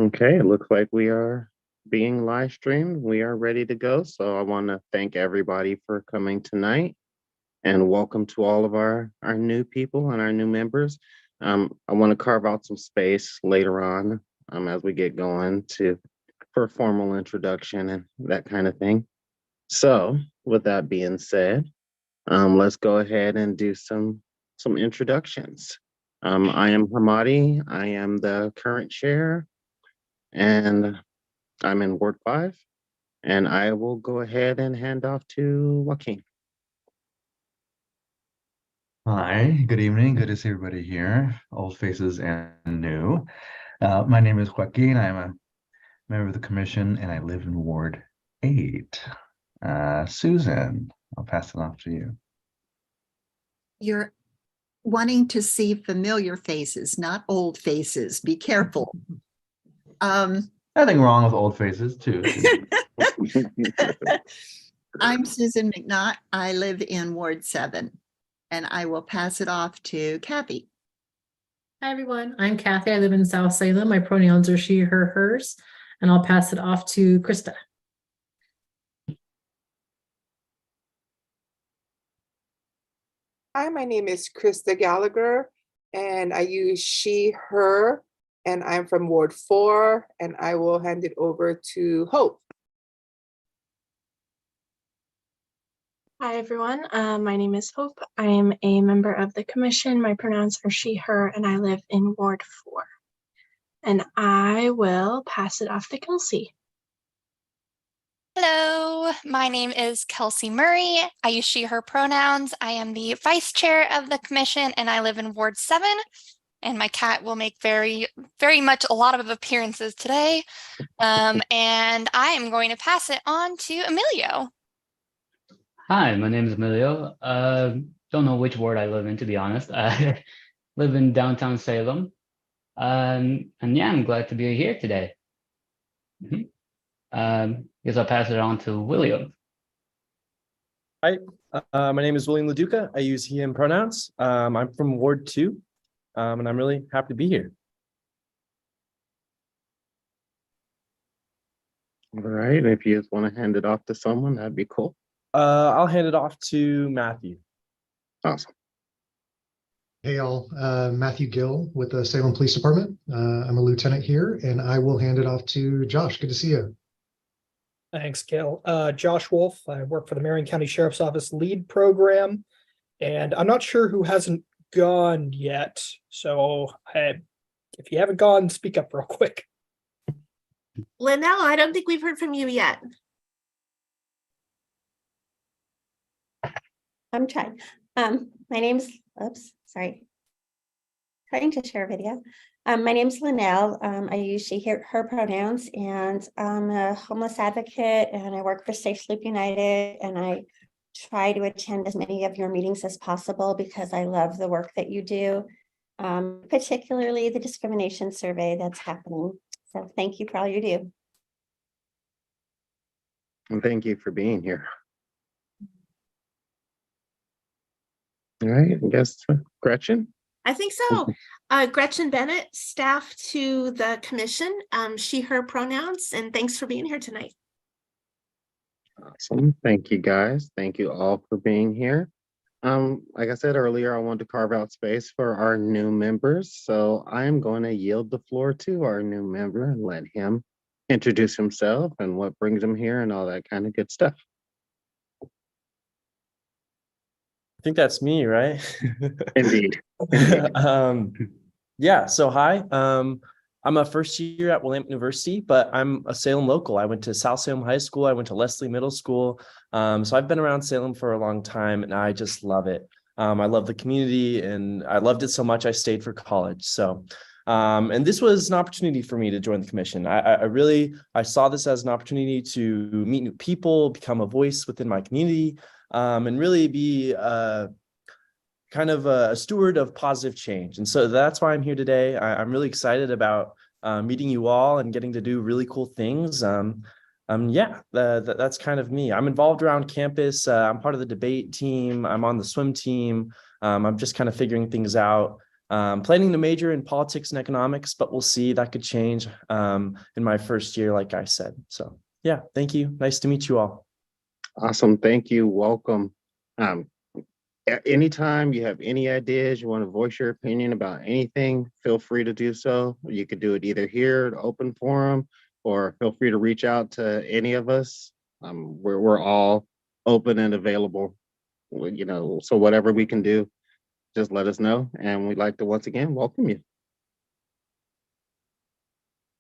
Okay, it looks like we are being live streamed. We are ready to go. So I want to thank everybody for coming tonight and welcome to all of our new people and our new members. I want to carve out some space later on as we get going for a formal introduction and that kind of thing. So with that being said, let's go ahead and do some introductions. I am Hamadi. I am the current chair and I'm in Ward 5, and I will go ahead and hand off to Joaquin. Hi, good evening. Good to see everybody here, old faces and new. My name is Joaquin. I'm a member of the commission, and I live in Ward 8. Susan, I'll pass it off to you. You're wanting to see familiar faces, not old faces. Be careful. Nothing wrong with old faces, too. I'm Susan McNaught. I live in Ward 7, and I will pass it off to Kathy. Hi, everyone. I'm Kathy. I live in South Salem. My pronouns are she, her, hers, and I'll pass it off to Krista. Hi, my name is Krista Gallagher, and I use she, her, and I'm from Ward 4, and I will hand it over to Hope. Hi, everyone. My name is Hope. I am a member of the commission. My pronouns are she, her, and I live in Ward 4. And I will pass it off to Kelsey. Hello, my name is Kelsey Murray. I use she, her pronouns. I am the vice chair of the commission and I live in Ward 7. And my cat will make very much a lot of appearances today. And I am going to pass it on to Emilio. Hi, my name is Emilio. Don't know which ward I live in, to be honest. I live in downtown Salem. And yeah, I'm glad to be here today. Guess I'll pass it on to William. Hi, my name is William LaDuca. I use he, him pronouns. I'm from Ward 2, and I'm really happy to be here. All right, if you just want to hand it off to someone, that'd be cool. I'll hand it off to Matthew. Awesome. Hey, all. Matthew Gill with the Salem Police Department. I'm a lieutenant here, and I will hand it off to Josh. Good to see you. Thanks, Gail. Josh Wolf. I work for the Marion County Sheriff's Office LEAD program, and I'm not sure who hasn't gone yet. So if you haven't gone, speak up real quick. Linnell, I don't think we've heard from you yet. I'm trying. My name's, sorry. Trying to share a video. My name's Linnell. I use she, her pronouns, and I'm a homeless advocate, and I work for Safe Sleep United, and I try to attend as many of your meetings as possible because I love the work that you do, particularly the discrimination survey that's happening. So thank you for all you do. And thank you for being here. All right, I guess Gretchen? I think so. Gretchen Bennett, staff to the commission, she, her pronouns, and thanks for being here tonight. Awesome. Thank you, guys. Thank you all for being here. Like I said earlier, I wanted to carve out space for our new members. So I am going to yield the floor to our new member and let him introduce himself and what brings him here and all that kind of good stuff. I think that's me, right? Indeed. Yeah, so hi. I'm a first year at Willamette University, but I'm a Salem local. I went to South Salem High School. I went to Leslie Middle School. So I've been around Salem for a long time and I just love it. I love the community and I loved it so much I stayed for college. So, and this was an opportunity for me to join the commission. I saw this as an opportunity to meet new people, become a voice within my community, and really be kind of a steward of positive change. And so that's why I'm here today. I'm really excited about meeting you all and getting to do really cool things. That's kind of me. I'm involved around campus. I'm part of the debate team. I'm on the swim team. I'm just kind of figuring things out. Planning to major in politics and economics, but we'll see. That could change in my first year, like I said. So yeah, thank you. Nice to meet you all. Awesome. Thank you. Welcome. Anytime you have any ideas, you want to voice your opinion about anything, feel free to do so. You could do it either here, the open forum, or feel free to reach out to any of us. We're all open and available, so whatever we can do, just let us know. And we'd like to once again welcome you.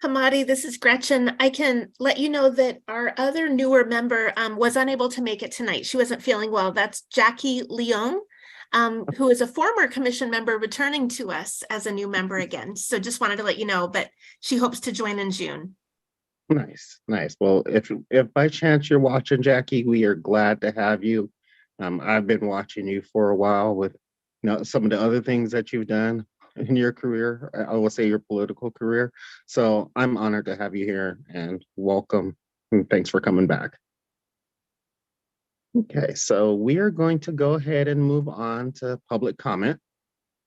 Hamadi, this is Gretchen. I can let you know that our other newer member was unable to make it tonight. She wasn't feeling well. That's Jackie Leung, who is a former commission member returning to us as a new member again. So just wanted to let you know, but she hopes to join in June. Nice. Well, if by chance you're watching, Jackie, we are glad to have you. I've been watching you for a while with some of the other things that you've done in your career. I will say your political career. So I'm honored to have you here and welcome. And thanks for coming back. Okay, so we are going to go ahead and move on to public comment.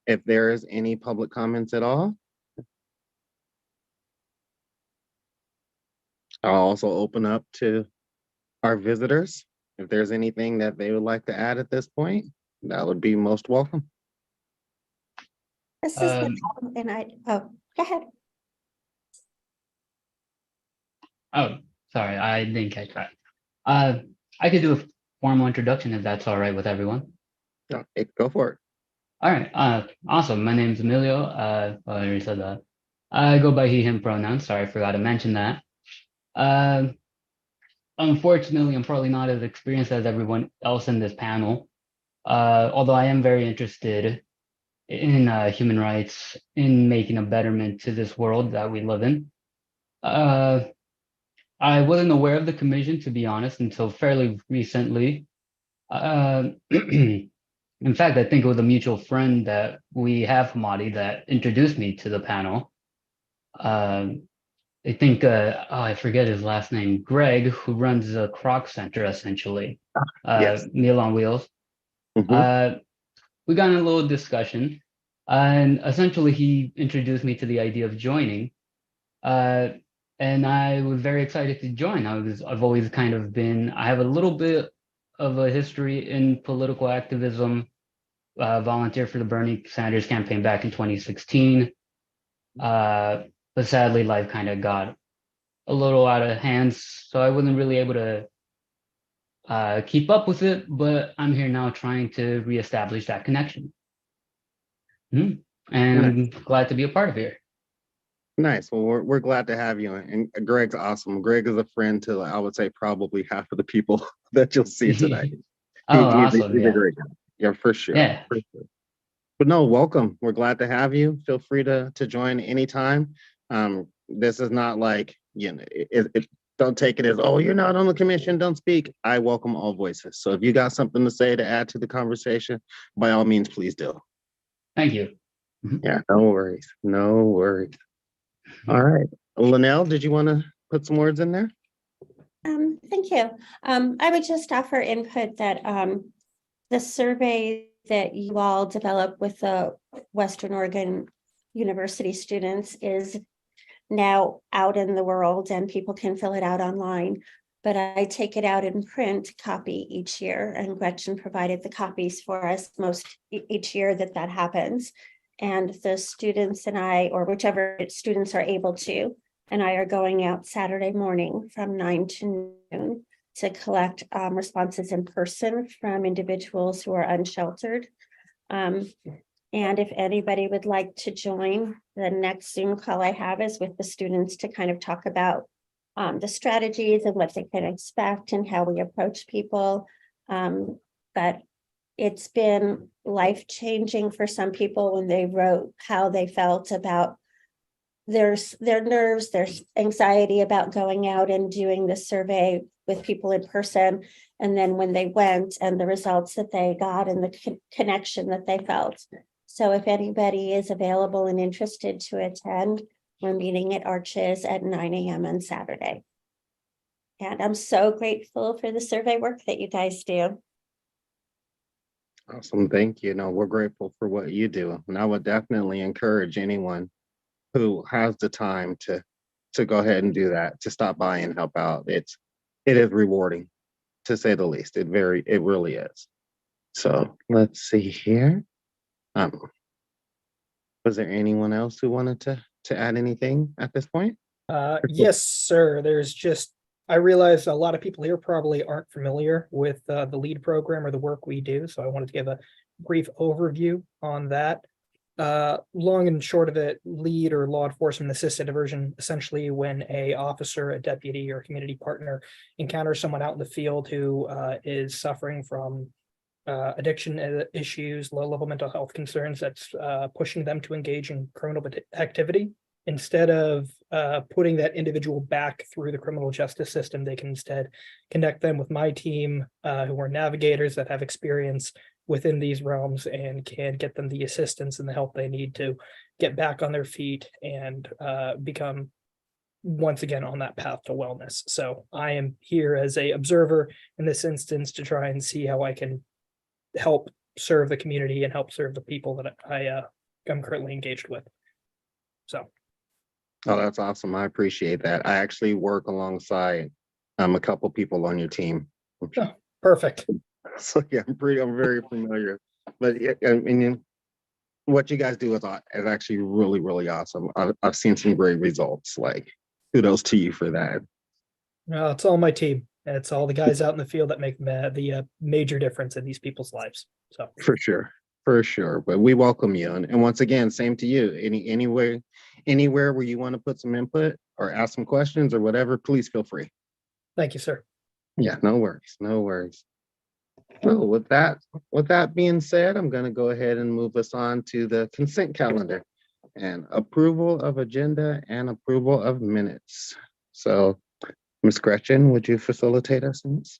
If there is any public comments at all. I'll also open up to our visitors. If there's anything that they would like to add at this point, that would be most welcome. This is go ahead. Oh, sorry, I didn't catch that. I could do a formal introduction if that's all right with everyone. Okay, go for it. All right, awesome. My name is Emilio. I already said that. I go by he, him pronouns. Sorry, I forgot to mention that. Unfortunately, I'm probably not as experienced as everyone else in this panel, although I am very interested in human rights, in making a betterment to this world that we live in. I wasn't aware of the commission, to be honest, until fairly recently. In fact, I think it was a mutual friend that we have, Hamadi, that introduced me to the panel. I think, I forget his last name, Greg, who runs the Kroc Center, essentially, Yes. Meal on Wheels. Mhm. We got in a little discussion, and essentially he introduced me to the idea of joining. And I was very excited to join. I've always kind of been, I have a little bit of a history in political activism, volunteered for the Bernie Sanders campaign back in 2016. But sadly, life kind of got a little out of hands, so I wasn't really able to keep up with it, but I'm here now trying to reestablish that connection. And I'm glad to be a part of it. Nice. Well, we're glad to have you. And Greg's awesome. Greg is a friend to, I would say, probably half of the people that you'll see tonight. Awesome. He's a great guy. Yeah, for sure. Yeah. For sure. But no, welcome. We're glad to have you. Feel free to join anytime. This is not like, don't take it as, oh, you're not on the commission, don't speak. I welcome all voices. So if you got something to say to add to the conversation, by all means, please do. Thank you. Yeah, no worries. No worries. All right. Linnell, did you want to put some words in there? Thank you. I would just offer input that the survey that you all developed with the Western Oregon University students is now out in the world and people can fill it out online. But I take it out in print copy each year, and Gretchen provided the copies for us each year that happens. And the students and I, or whichever students are able to, and I are going out Saturday morning from 9 to noon to collect responses in person from individuals who are unsheltered. And if anybody would like to join, the next Zoom call I have is with the students to kind of talk about the strategies and what they can expect and how we approach people. But it's been life-changing for some people when they wrote how they felt about their nerves, their anxiety about going out and doing the survey with people in person. And then when they went and the results that they got and the connection that they felt. So if anybody is available and interested to attend, we're meeting at Arches at 9 a.m. on Saturday. And I'm so grateful for the survey work that you guys do. Awesome. Thank you. No, we're grateful for what you do. And I would definitely encourage anyone who has the time to go ahead and do that, to stop by and help out. It is rewarding, to say the least. It really is. So let's see here. Um, was there anyone else who wanted to add anything at this point? Yes, sir. I realize a lot of people here probably aren't familiar with the LEAD program or the work we do, so I wanted to give a brief overview on that. Long and short of it, LEAD, or law enforcement assisted diversion, essentially when a officer, a deputy, or a community partner encounters someone out in the field who is suffering from addiction issues, low-level mental health concerns, that's pushing them to engage in criminal activity. Instead of putting that individual back through the criminal justice system, they can instead connect them with my team, who are navigators that have experience within these realms and can get them the assistance and the help they need to get back on their feet and become once again on that path to wellness. So I am here as a observer in this instance to try and see how I can help serve the community and help serve the people that I am currently engaged with. So. Oh, that's awesome. I appreciate that. I actually work alongside a couple people on your team. Oh, perfect. So yeah, I'm very familiar. But yeah, I mean, what you guys do is actually really, really awesome. I've seen some great results. Like, kudos to you for that. It's all my team. It's all the guys out in the field that make the major difference in these people's lives. So For sure. But we welcome you. And once again, same to you. Anywhere where you want to put some input or ask some questions or whatever, please feel free. thank you, sir. Yeah, no worries. So with that being said, I'm going to go ahead and move us on to the consent calendar and approval of agenda and approval of minutes. So, Ms. Gretchen, would you facilitate us in this?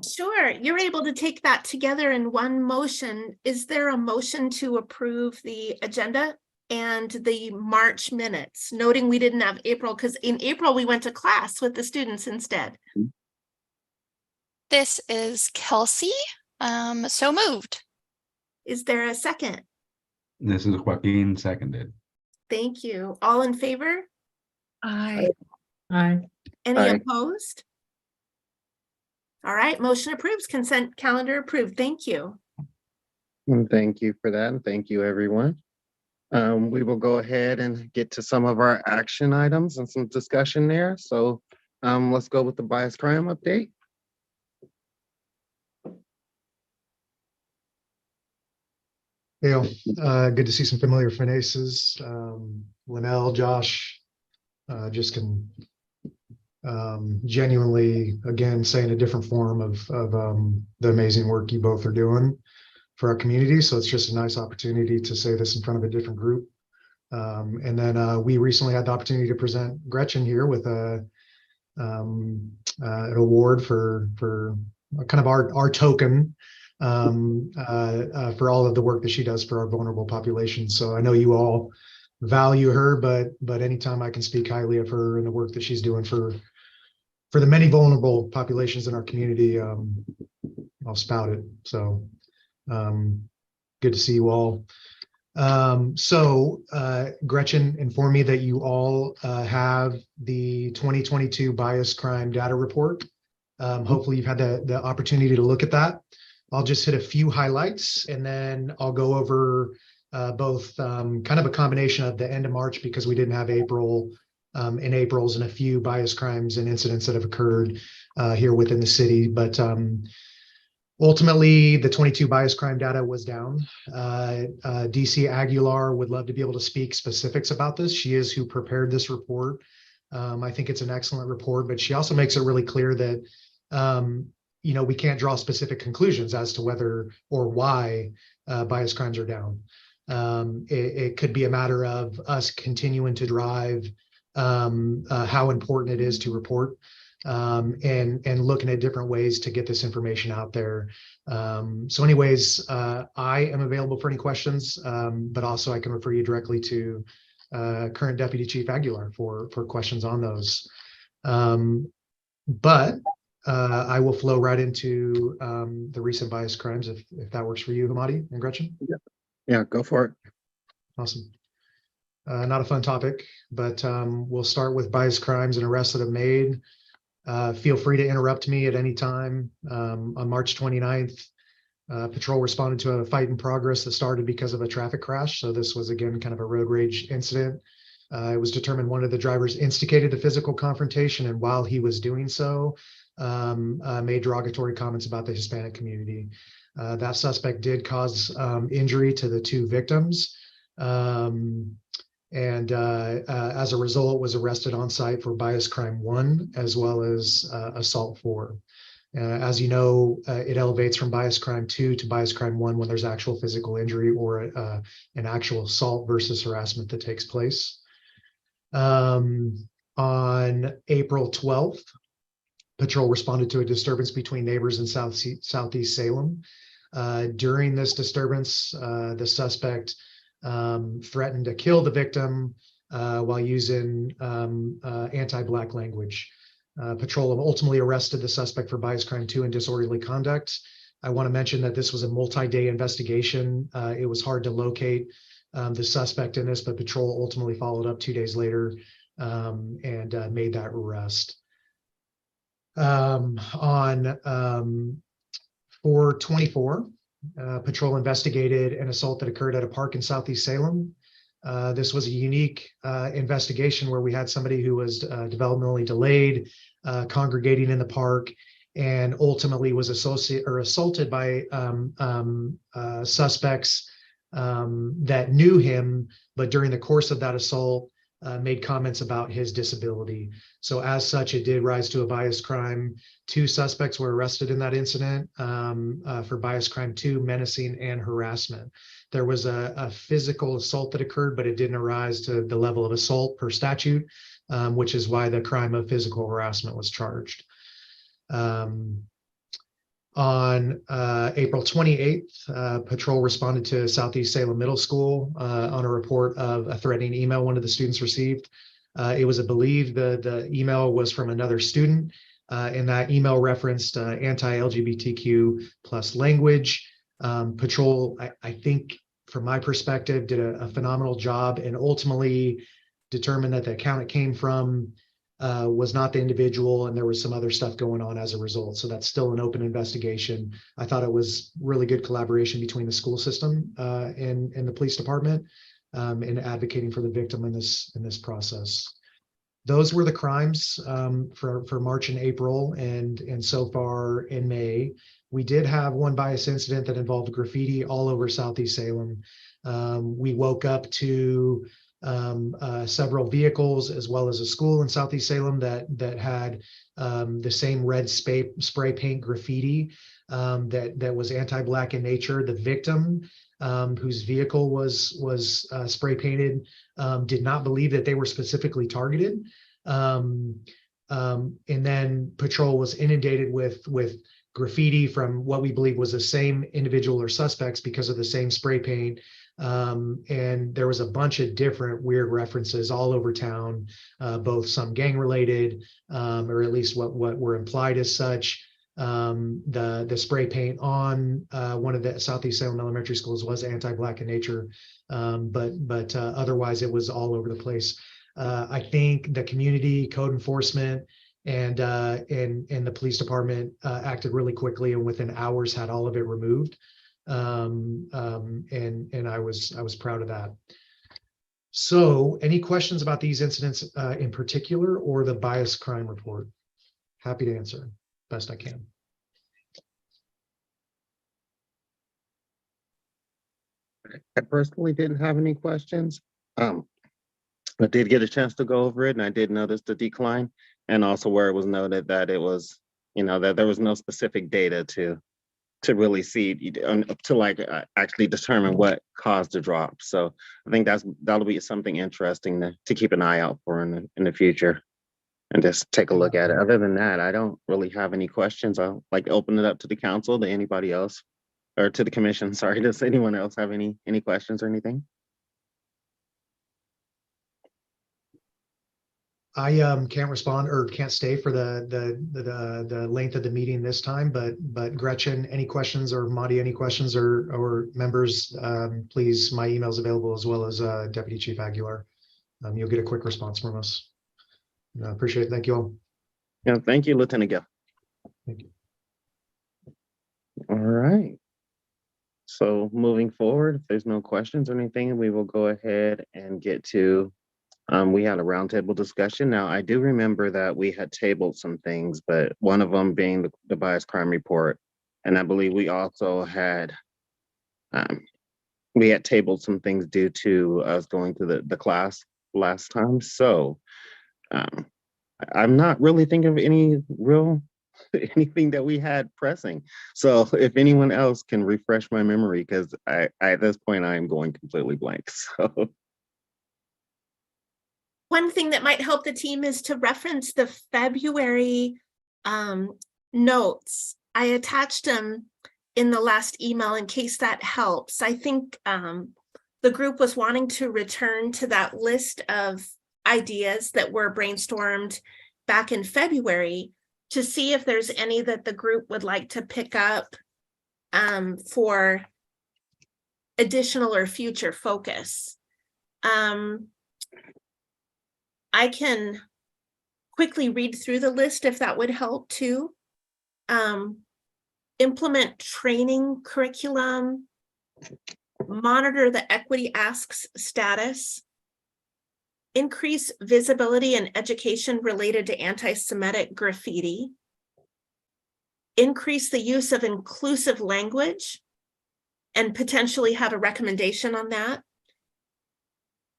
Sure, you're able to take that together in one motion. Is there a motion to approve the agenda and the March minutes, noting we didn't have April, because in April we went to class with the students instead? This is Kelsey. So moved. Is there a second? This is Joaquin, seconded. Thank you. All in favor? I Aye. Any Aye. opposed? All right, motion approves, consent calendar approved. Thank you. And thank you for that. And thank you, everyone. We will go ahead and get to some of our action items and some discussion there. So let's go with the bias crime update. Dale, good to see some familiar faces. Linnell, Josh, just can genuinely, again, say in a different form of the amazing work you both are doing for our community. So it's just a nice opportunity to say this in front of a different group. And then we recently had the opportunity to present Gretchen here with an award for kind of our token for all of the work that she does for our vulnerable population. So I know you all value her, but anytime I can speak highly of her and the work that she's doing for the many vulnerable populations in our community, I'll spout it. So good to see you all. Gretchen informed me that you all have the 2022 bias crime data report. Hopefully you've had the opportunity to look at that. I'll just hit a few highlights and then I'll go over both kind of a combination of the end of March, because we didn't have April in April's, and a few bias crimes and incidents that have occurred here within the city. But ultimately, the 22 bias crime data was down. DC Aguilar would love to be able to speak specifics about this. She is who prepared this report. I think it's an excellent report, but she also makes it really clear that we can't draw specific conclusions as to whether or why bias crimes are down. It could be a matter of us continuing to drive how important it is to report and looking at different ways to get this information out there. So anyways, I am available for any questions, but also I can refer you directly to current Deputy Chief Aguilar for questions on those. But I will flow right into the recent bias crimes if that works for you, Hamadi and Gretchen. Yeah, go for it. Awesome. Not a fun topic, but we'll start with bias crimes and arrests that have made. Feel free to interrupt me at any time. On March 29th, patrol responded to a fight in progress that started because of a traffic crash. So this was, again, kind of a road rage incident. It was determined one of the drivers instigated the physical confrontation, and while he was doing so, made derogatory comments about the Hispanic community. That suspect did cause injury to the two victims. And as a result, was arrested on site for bias crime 1 as well as assault 4. As you know, it elevates from bias crime 2 to bias crime 1 when there's actual physical injury or an actual assault versus harassment that takes place. On April 12th, patrol responded to a disturbance between neighbors in Southeast Salem. During this disturbance, the suspect threatened to kill the victim while using anti-Black language. Patrol ultimately arrested the suspect for bias crime 2 and disorderly conduct. I want to mention that this was a multi-day investigation. It was hard to locate the suspect in this, but patrol ultimately followed up 2 days later and made that arrest. On 4/24, patrol investigated an assault that occurred at a park in Southeast Salem. This was a unique investigation where we had somebody who was developmentally delayed, congregating in the park, and ultimately was assaulted by suspects that knew him, but during the course of that assault, made comments about his disability. So as such, it did rise to a bias crime. 2 suspects were arrested in that incident for bias crime 2, menacing and harassment. There was a physical assault that occurred, but it didn't arise to the level of assault per statute, which is why the crime of physical harassment was charged. On April 28th, patrol responded to Southeast Salem Middle School on a report of a threatening email one of the students received. It was believed the email was from another student, and that email referenced anti-LGBTQ plus language. Patrol, I think, from my perspective, did a phenomenal job and ultimately determined that the account it came from was not the individual, and there was some other stuff going on as a result. So that's still an open investigation. I thought it was really good collaboration between the school system and the police department in advocating for the victim in this process. Those were the crimes for March and April, and so far in May. We did have one bias incident that involved graffiti all over Southeast Salem. We woke up to several vehicles as well as a school in Southeast Salem that had the same red spray paint graffiti that was anti-Black in nature. The victim, whose vehicle was spray painted, did not believe that they were specifically targeted. And then patrol was inundated with graffiti from what we believe was the same individual or suspects because of the same spray paint. And there was a bunch of different weird references all over town, both some gang related, or at least what were implied as such. The spray paint on one of the Southeast Salem elementary schools was anti-Black in nature, but otherwise it was all over the place. I think the community, code enforcement, and the police department acted really quickly, and within hours had all of it removed. And I was proud of that. So any questions about these incidents in particular, or the bias crime report? Happy to answer best I can. I personally didn't have any questions. I did get a chance to go over it, and I did notice the decline, and also where it was noted that it was, that there was no specific data to really see, to actually determine what caused the drop. So I think that'll be something interesting to keep an eye out for in the future, and just take a look at it. Other than that, I don't really have any questions. I'll like to open it up to the council, to anybody else, or to the commission. Sorry, does anyone else have any questions or anything? I can't respond or can't stay for the length of the meeting this time, but Gretchen, any questions, or Monty, any questions, or members, please, my email is available, as well as Deputy Chief Aguilar. You'll get a quick response from us. I appreciate it. Thank you all. Yeah, thank you, Lieutenant Gill. Thank you. All right. So moving forward, if there's no questions or anything, we will go ahead and get to, we had a roundtable discussion. Now, I do remember that we had tabled some things, but one of them being the bias crime report. And I believe we also had, we had tabled some things due to us going to the class last time. So I'm not really thinking of any real anything that we had pressing. So if anyone else can refresh my memory, because I at this point I am going completely blank. So One thing that might help the team is to reference the February notes. I attached them in the last email in case that helps. I think the group was wanting to return to that list of ideas that were brainstormed back in February to see if there's any that the group would like to pick up for additional or future focus. I can quickly read through the list if that would help too. Implement training curriculum, monitor the equity asks status, increase visibility and education related to anti-Semitic graffiti, increase the use of inclusive language, and potentially have a recommendation on that.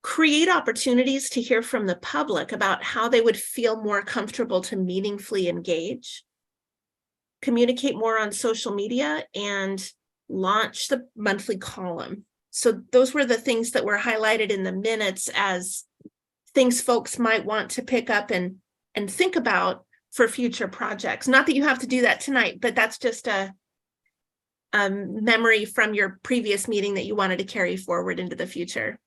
Create opportunities to hear from the public about how they would feel more comfortable to meaningfully engage. Communicate more on social media and launch the monthly column. So those were the things that were highlighted in the minutes as things folks might want to pick up and think about for future projects. Not that you have to do that tonight, but that's just a memory from your previous meeting that you wanted to carry forward into the future.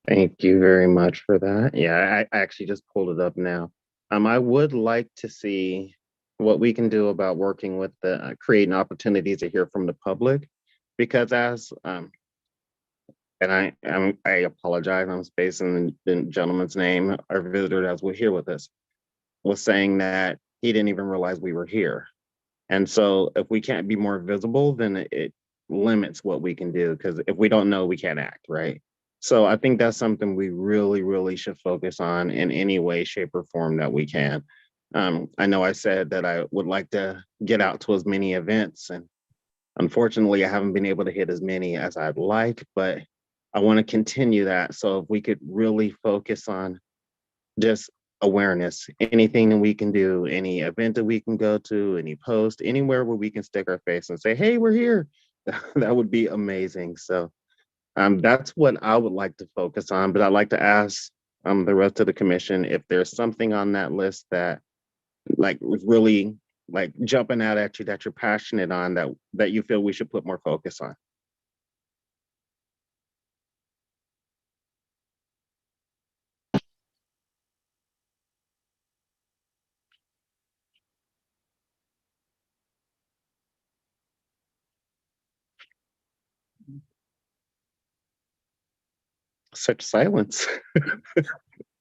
thank you very much for that. Yeah, I actually just pulled it up now. I would like to see what we can do about working with the creating opportunities to hear from the public, because as and I apologize, I'm spacing the gentleman's name. Our visitor that was here with us was saying that he didn't even realize we were here. And so if we can't be more visible, then it limits what we can do, because if we don't know, we can't act, right? So I think that's something we really, really should focus on in any way, shape, or form that we can. I know I said that I would like to get out to as many events, and unfortunately, I haven't been able to hit as many as I'd like, but I want to continue that. So if we could really focus on just awareness, anything that we can do, any event that we can go to, any post, anywhere where we can stick our face and say, hey, we're here, that would be amazing. So that's what I would like to focus on, but I'd like to ask the rest of the commission if there's something on that list that like was really like jumping out at you that you're passionate on, that you feel we should put more focus on. Such silence.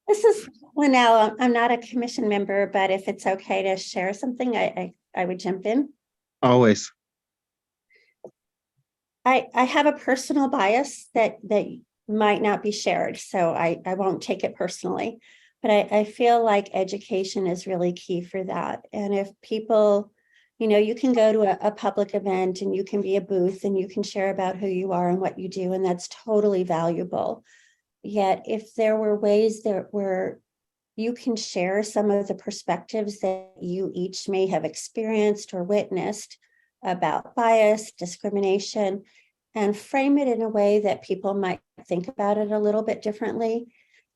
This is Linnell. I'm not a commission member, but if it's okay to share something, I would jump in. Always. I have a personal bias that might not be shared, so I won't take it personally. But I feel like education is really key for that. And if people, you can go to a public event and you can be a booth and you can share about who you are and what you do, and that's totally valuable. Yet if there were ways that where you can share some of the perspectives that you each may have experienced or witnessed about bias, discrimination, and frame it in a way that people might think about it a little bit differently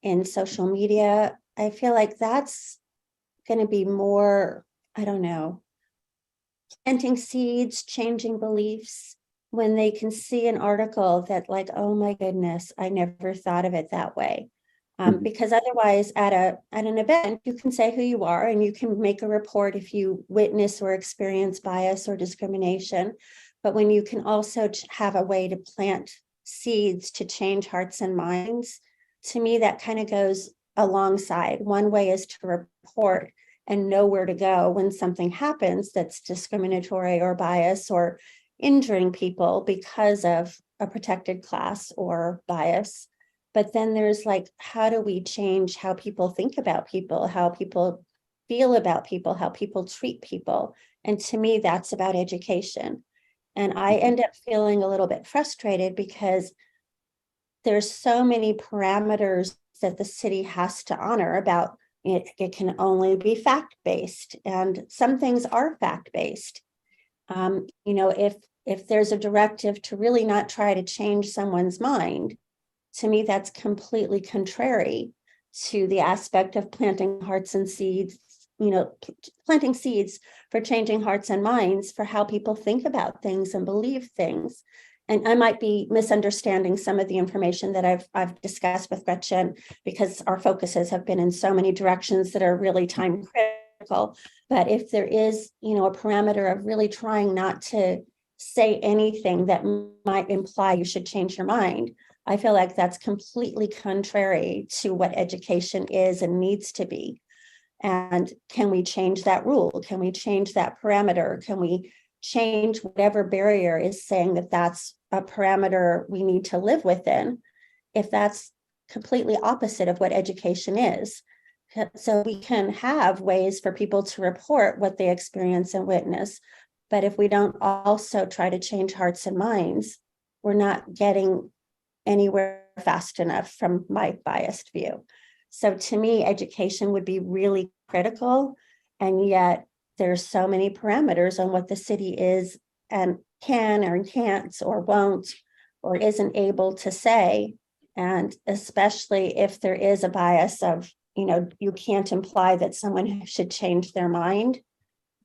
in social media, I feel like that's going to be more, I don't know, planting seeds, changing beliefs, when they can see an article that like, oh my goodness, I never thought of it that way. Because otherwise at an event, you can say who you are and you can make a report if you witness or experience bias or discrimination. But when you can also have a way to plant seeds to change hearts and minds, to me, that kind of goes alongside. One way is to report and know where to go when something happens that's discriminatory or bias or injuring people because of a protected class or bias. But then there's like, how do we change how people think about people, how people feel about people, how people treat people? And to me, that's about education. And I end up feeling a little bit frustrated because there's so many parameters that the city has to honor about it. It can only be fact-based, and some things are fact-based. If there's a directive to really not try to change someone's mind, to me, that's completely contrary to the aspect of planting hearts and seeds, planting seeds for changing hearts and minds for how people think about things and believe things. And I might be misunderstanding some of the information that I've discussed with Gretchen, because our focuses have been in so many directions that are really time critical. But if there is, a parameter of really trying not to say anything that might imply you should change your mind, I feel like that's completely contrary to what education is and needs to be. And can we change that rule? Can we change that parameter? Can we change whatever barrier is saying that that's a parameter we need to live within, if that's completely opposite of what education is? So we can have ways for people to report what they experience and witness. But if we don't also try to change hearts and minds, we're not getting anywhere fast enough from my biased view. So to me, education would be really critical. And yet there's so many parameters on what the city is and can or can't or won't or isn't able to say. And especially if there is a bias of, you can't imply that someone should change their mind.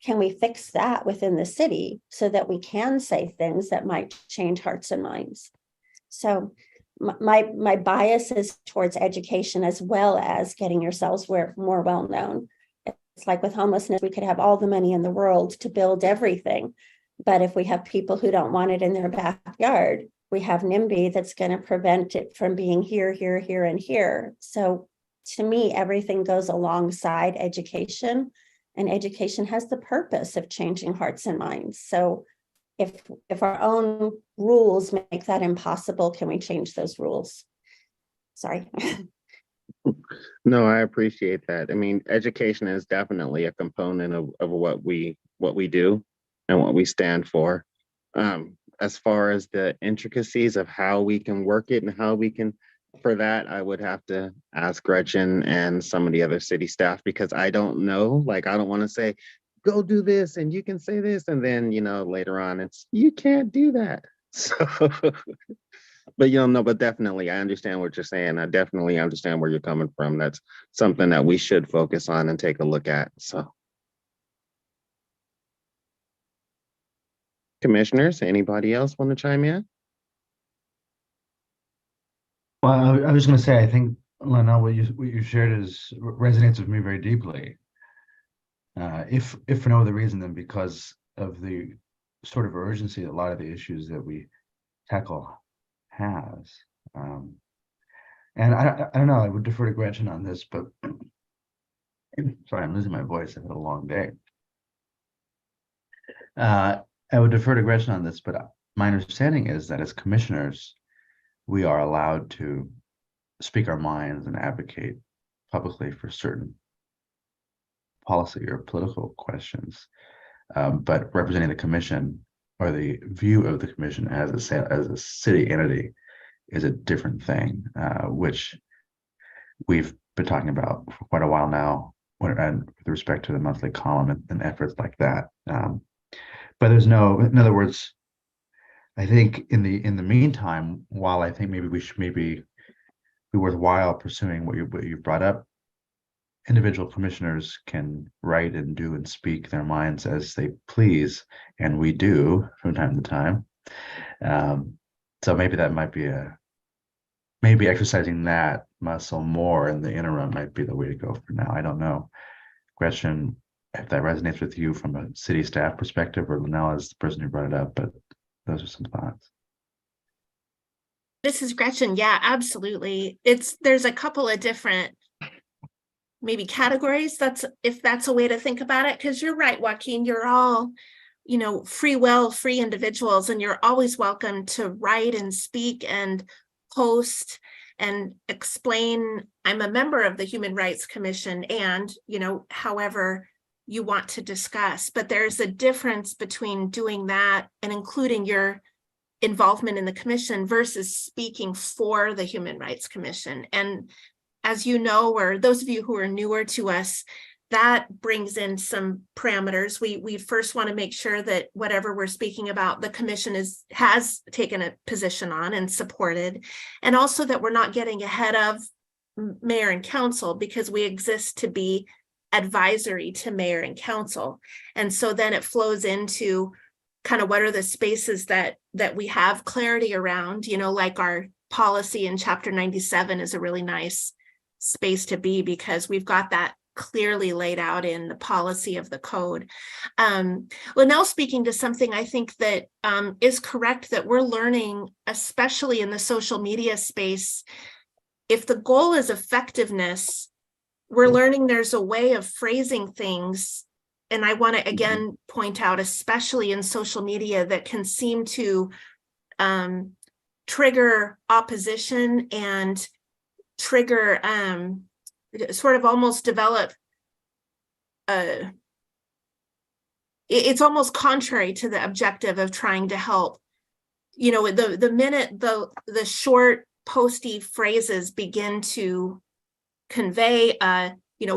Can we fix that within the city so that we can say things that might change hearts and minds? So my bias is towards education as well as getting yourselves more well known. It's like with homelessness, we could have all the money in the world to build everything. But if we have people who don't want it in their backyard, we have NIMBY that's going to prevent it from being here, here, here, and here. So to me, everything goes alongside education, and education has the purpose of changing hearts and minds. So if our own rules make that impossible, can we change those rules? Sorry. No, I appreciate that. I mean, education is definitely a component of what we do and what we stand for. As far as the intricacies of how we can work it and how we can, for that, I would have to ask Gretchen and some of the other city staff, because I don't know. Like, I don't want to say, go do this and you can say this, and then later on it's you can't do that. So but no, but definitely I understand what you're saying. I definitely understand where you're coming from. That's something that we should focus on and take a look at. So commissioners, anybody else want to chime in? Well, I was going to say, I think, Lena, what you shared resonates with me very deeply. If for no other reason than because of the sort of urgency that a lot of the issues that we tackle has. And I don't know, I would defer to Gretchen on this, but sorry, I'm losing my voice. I've had a long day. I would defer to Gretchen on this, but my understanding is that as commissioners, we are allowed to speak our minds and advocate publicly for certain policy or political questions, but representing the commission or the view of the commission as a city entity is a different thing, which we've been talking about for quite a while now, and with respect to the monthly column and efforts like that. But there's in other words, I think in the meantime, while I think maybe we should be worthwhile pursuing what you brought up, individual commissioners can write and do and speak their minds as they please, and we do from time to time. So maybe that might be maybe exercising that muscle more in the interim might be the way to go for now. I don't know. Gretchen, if that resonates with you from a city staff perspective, or Linnell as the person who brought it up, but those are some thoughts. This is Gretchen. Yeah, absolutely. There's a couple of different maybe categories. If that's a way to think about it, because you're right, Joaquin, you're all, free individuals, and you're always welcome to write and speak and post and explain. I'm a member of the Human Rights Commission, and, however you want to discuss, but there's a difference between doing that and including your involvement in the commission versus speaking for the Human Rights Commission. And as you know, or those of you who are newer to us, that brings in some parameters. We first want to make sure that whatever we're speaking about, the commission has taken a position on and supported, and also that we're not getting ahead of mayor and council, because we exist to be advisory to mayor and council. And so then it flows into kind of what are the spaces that we have clarity around, like our policy in chapter 97 is a really nice space to be, because we've got that clearly laid out in the policy of the code. Linnell speaking to something I think that is correct, that we're learning, especially in the social media space, if the goal is effectiveness, we're learning there's a way of phrasing things. And I want to again point out, especially in social media, that can seem to trigger opposition and trigger sort of almost develop it's almost contrary to the objective of trying to help. The minute the short posty phrases begin to convey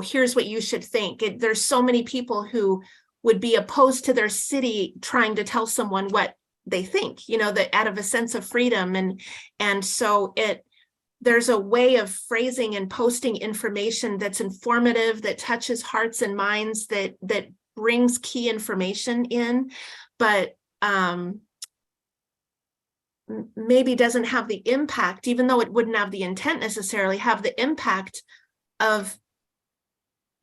here's what you should think, there's so many people who would be opposed to their city trying to tell someone what they think, that out of a sense of freedom, and so there's a way of phrasing and posting information that's informative, that touches hearts and minds, that brings key information in, but maybe doesn't have the impact, even though it wouldn't have the intent necessarily, have the impact of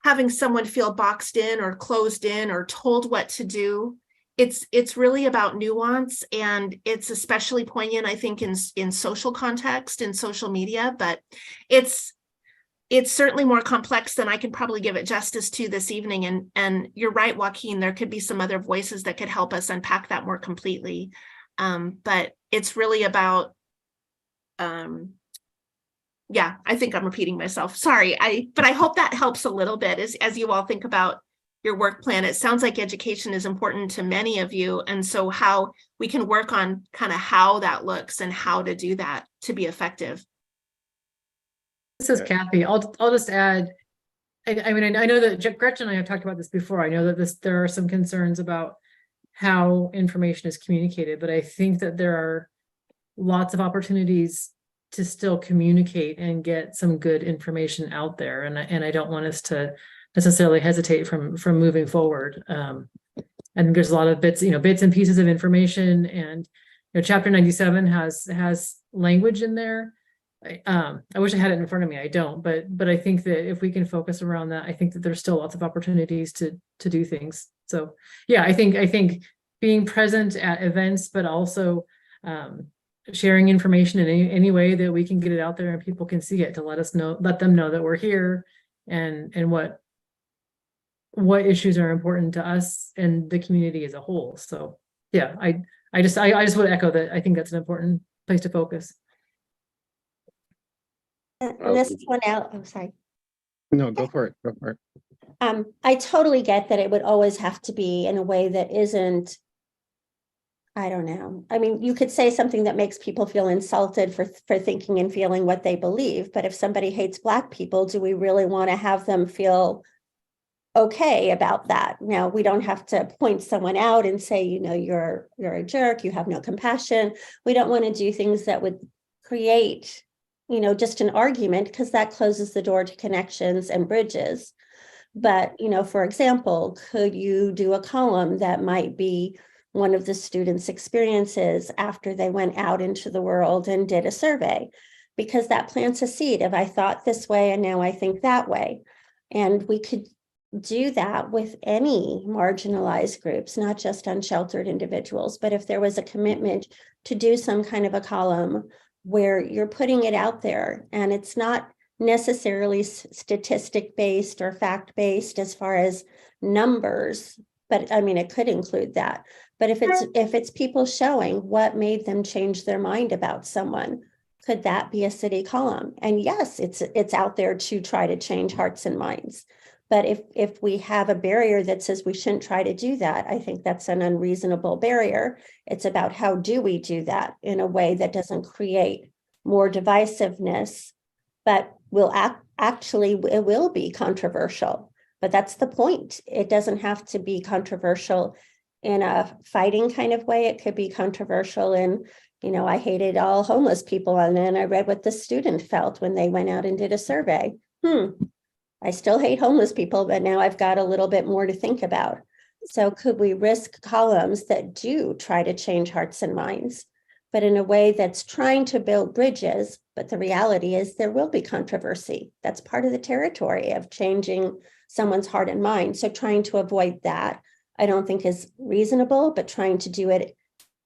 having someone feel boxed in or closed in or told what to do. It's really about nuance, and it's especially poignant, I think, in social context, in social media, but it's certainly more complex than I can probably give it justice to this evening. And you're right, Joaquin, there could be some other voices that could help us unpack that more completely. But it's really about, yeah, I think I'm repeating myself. Sorry, but I hope that helps a little bit as you all think about your work plan. It sounds like education is important to many of you. And so how we can work on kind of how that looks and how to do that to be effective. This is Kathy. I'll just add, I mean, I know that Gretchen and I have talked about this before. I know that there are some concerns about how information is communicated, but I think that there are lots of opportunities to still communicate and get some good information out there. And I don't want us to necessarily hesitate from moving forward. And there's a lot of bits and pieces of information, and chapter 97 has language in there. I wish I had it in front of me. I don't, but I think that if we can focus around that, I think that there's still lots of opportunities to do things. So yeah, I think being present at events, but also sharing information in any way that we can get it out there and people can see it, to let them know that we're here, and what issues are important to us and the community as a whole. So yeah, I just would echo that. I think that's an important place to focus. And this is one out. I'm sorry. No, go for it. Go for it. I totally get that it would always have to be in a way that isn't, I don't know. I mean, you could say something that makes people feel insulted for thinking and feeling what they believe. But if somebody hates Black people, do we really want to have them feel okay about that? Now, we don't have to point someone out and say, you're a jerk, you have no compassion. We don't want to do things that would create, just an argument, because that closes the door to connections and bridges. But, for example, could you do a column that might be one of the students' experiences after they went out into the world and did a survey? because that plants a seed of I thought this way and now I think that way. And we could do that with any marginalized groups, not just unsheltered individuals. But if there was a commitment to do some kind of a column where you're putting it out there and it's not necessarily statistic based or fact based as far as numbers, but I mean, it could include that. But if it's people showing what made them change their mind about someone, could that be a city column? And yes, it's out there to try to change hearts and minds. But if we have a barrier that says we shouldn't try to do that, I think that's an unreasonable barrier. It's about how do we do that in a way that doesn't create more divisiveness, but it will be controversial. But that's the point. It doesn't have to be controversial in a fighting kind of way. It could be controversial in, I hated all homeless people, and then I read what the student felt when they went out and did a survey. I still hate homeless people, but now I've got a little bit more to think about. So could we risk columns that do try to change hearts and minds, but in a way that's trying to build bridges? But the reality is there will be controversy. That's part of the territory of changing someone's heart and mind. So trying to avoid that, I don't think is reasonable, but trying to do it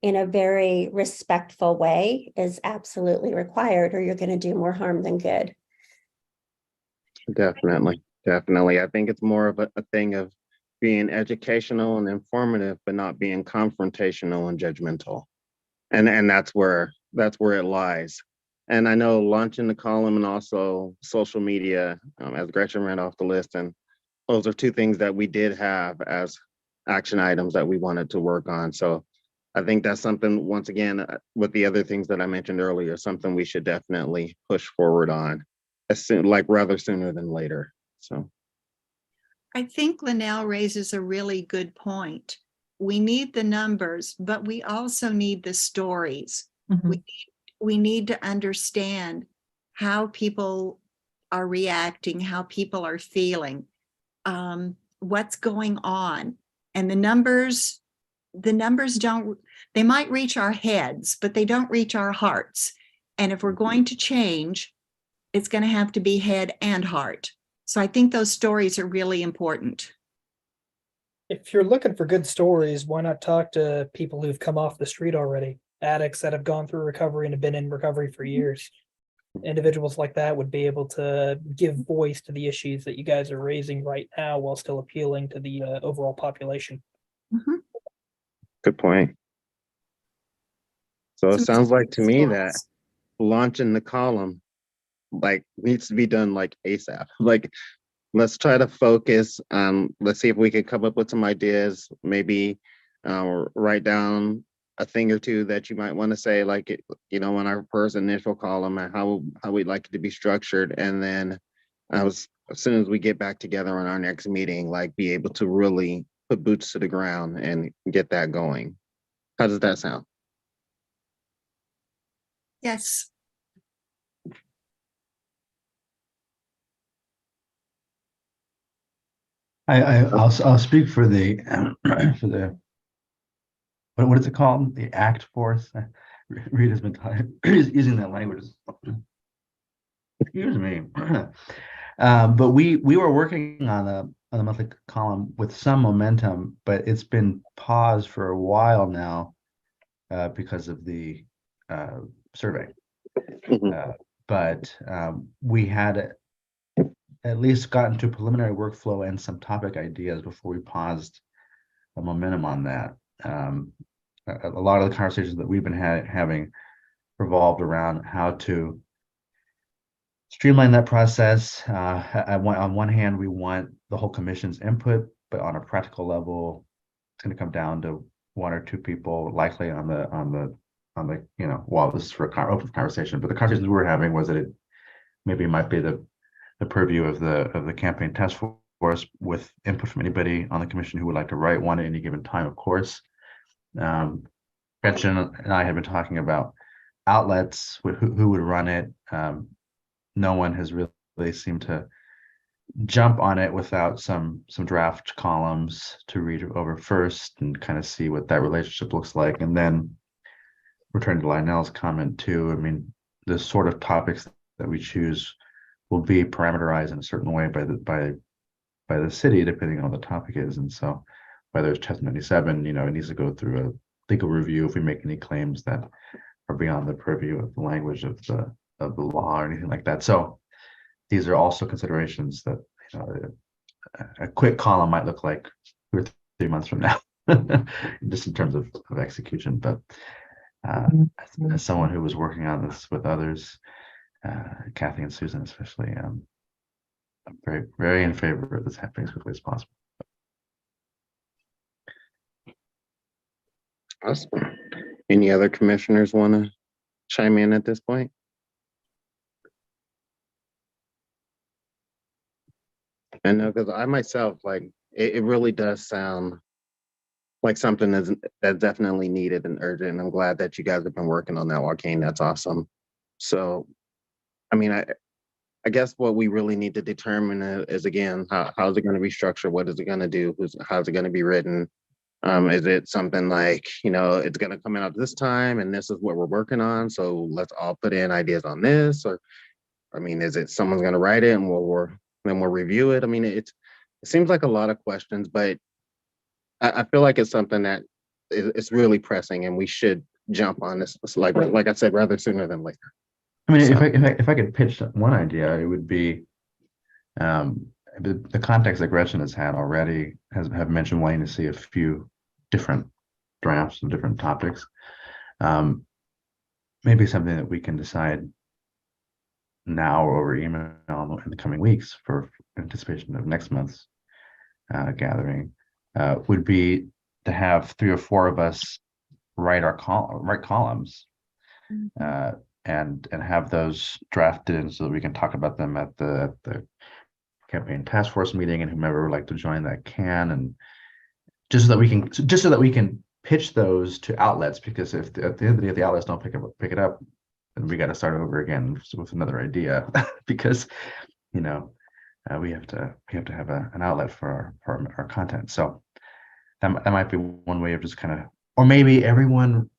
in a very respectful way is absolutely required, or you're going to do more harm than good. Definitely. I think it's more of a thing of being educational and informative, but not being confrontational and judgmental. And that's where it lies. And I know launching the column and also social media, as Gretchen ran off the list, and those are two things that we did have as action items that we wanted to work on. So I think that's something, once again, with the other things that I mentioned earlier, something we should definitely push forward on rather sooner than later. So I think Linnell raises a really good point. We need the numbers, but we also need the stories. We need to understand how people are reacting, how people are feeling, what's going on. And the numbers they might reach our heads, but they don't reach our hearts. And if we're going to change, it's going to have to be head and heart. So I think those stories are really important. If you're looking for good stories, why not talk to people who've come off the street already? Addicts that have gone through recovery and have been in recovery for years. Individuals like that would be able to give voice to the issues that you guys are raising right now while still appealing to the overall population. good point. So it sounds like to me that launching the column needs to be done ASAP. Let's try to focus. Let's see if we could come up with some ideas, maybe write down a thing or two that you might want to say, in our first initial column, and how we'd like it to be structured. And then as soon as we get back together on our next meeting, be able to really put boots to the ground and get that going. How does that sound? Yes. I'll speak for the for the what is it called? The ACT force. Rita's been using that language. Excuse me. But we were working on the monthly column with some momentum, but it's been paused for a while now because of the survey. But we had at least gotten to preliminary workflow and some topic ideas before we paused the momentum on that. A lot of the conversations that we've been having revolved around how to streamline that process. On one hand, we want the whole commission's input, but on a practical level, it's going to come down to one or two people, likely on the while this is for open conversation. But the conversations we were having was that it maybe might be the purview of the campaign task force, with input from anybody on the commission who would like to write one at any given time, of course. Gretchen and I have been talking about outlets, who would run it. No one has really seemed to jump on it without some draft columns to read over first and kind of see what that relationship looks like. And then returning to Lionel's comment too, I mean, the sort of topics that we choose will be parameterized in a certain way by the city, depending on what the topic is. And so whether it's Chapter 97, it needs to go through a legal review if we make any claims that are beyond the purview of the language of the law or anything like that. So these are also considerations that a quick column might look like 2 or 3 months from now, just in terms of execution. But as someone who was working on this with others, Kathy and Susan especially, I'm very, very in favor of this happening as quickly as possible. Awesome. Any other commissioners want to chime in at this point? I know, because I myself, it really does sound like something that's definitely needed and urgent. And I'm glad that you guys have been working on that, Joaquin. That's awesome. So, I mean, I guess what we really need to determine is again, how's it going to be structured? What is it going to do? How's it going to be written? Is it something like, it's going to come out this time and this is what we're working on, so let's all put in ideas on this? Or, I mean, is it someone's going to write it and we'll review it? I mean, it seems like a lot of questions, but I feel like it's something that it's really pressing and we should jump on this, like I said, rather sooner than later. I mean, if I could pitch one idea, it would be the context that Gretchen has had already have mentioned wanting to see a few different drafts of different topics. Maybe something that we can decide now or over email in the coming weeks for anticipation of next month's gathering would be to have 3 or 4 of us write columns and have those drafted so that we can talk about them at the campaign task force meeting, and whomever would like to join that can, and just so that we can pitch those to outlets, because if at the end of the day the outlets don't pick it up, then we got to start over again with another idea because we have to have an outlet for our content. So that might be one way of just kind of, or maybe everyone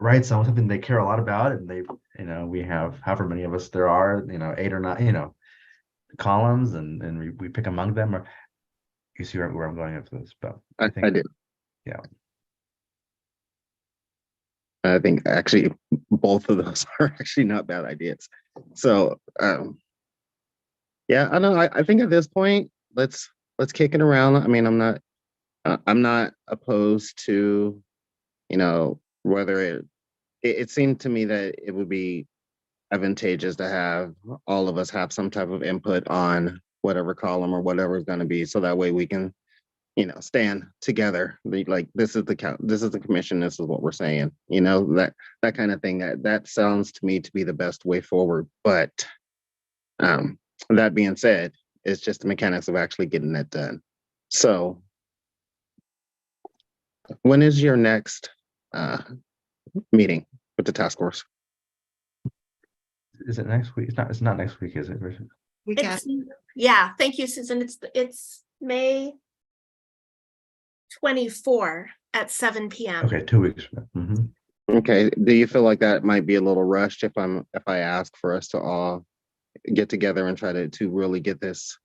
writes on something they care a lot about, and we have however many of us there are, 8 or 9 columns, and we pick among them. Or you see where I'm going with this? But I do. Yeah. I think actually both of those are actually not bad ideas. So yeah, I know. I think at this point, let's kick it around. I mean, I'm not opposed to, whether it seemed to me that it would be advantageous to have all of us have some type of input on whatever column or whatever is going to be, so that way we can, stand together. Like, this is the commission, this is what we're saying, that kind of thing. That sounds to me to be the best way forward. But that being said, it's just the mechanics of actually getting that done. So when is your next meeting with the task force? Is it next week? It's not next week, is it, Richard? Yeah, thank you, Susan. It's May 24 at 7 p.m. Okay, 2 weeks from now. Mm-hmm. Okay. Do you feel like that might be a little rushed if I ask for us to all get together and try to really get this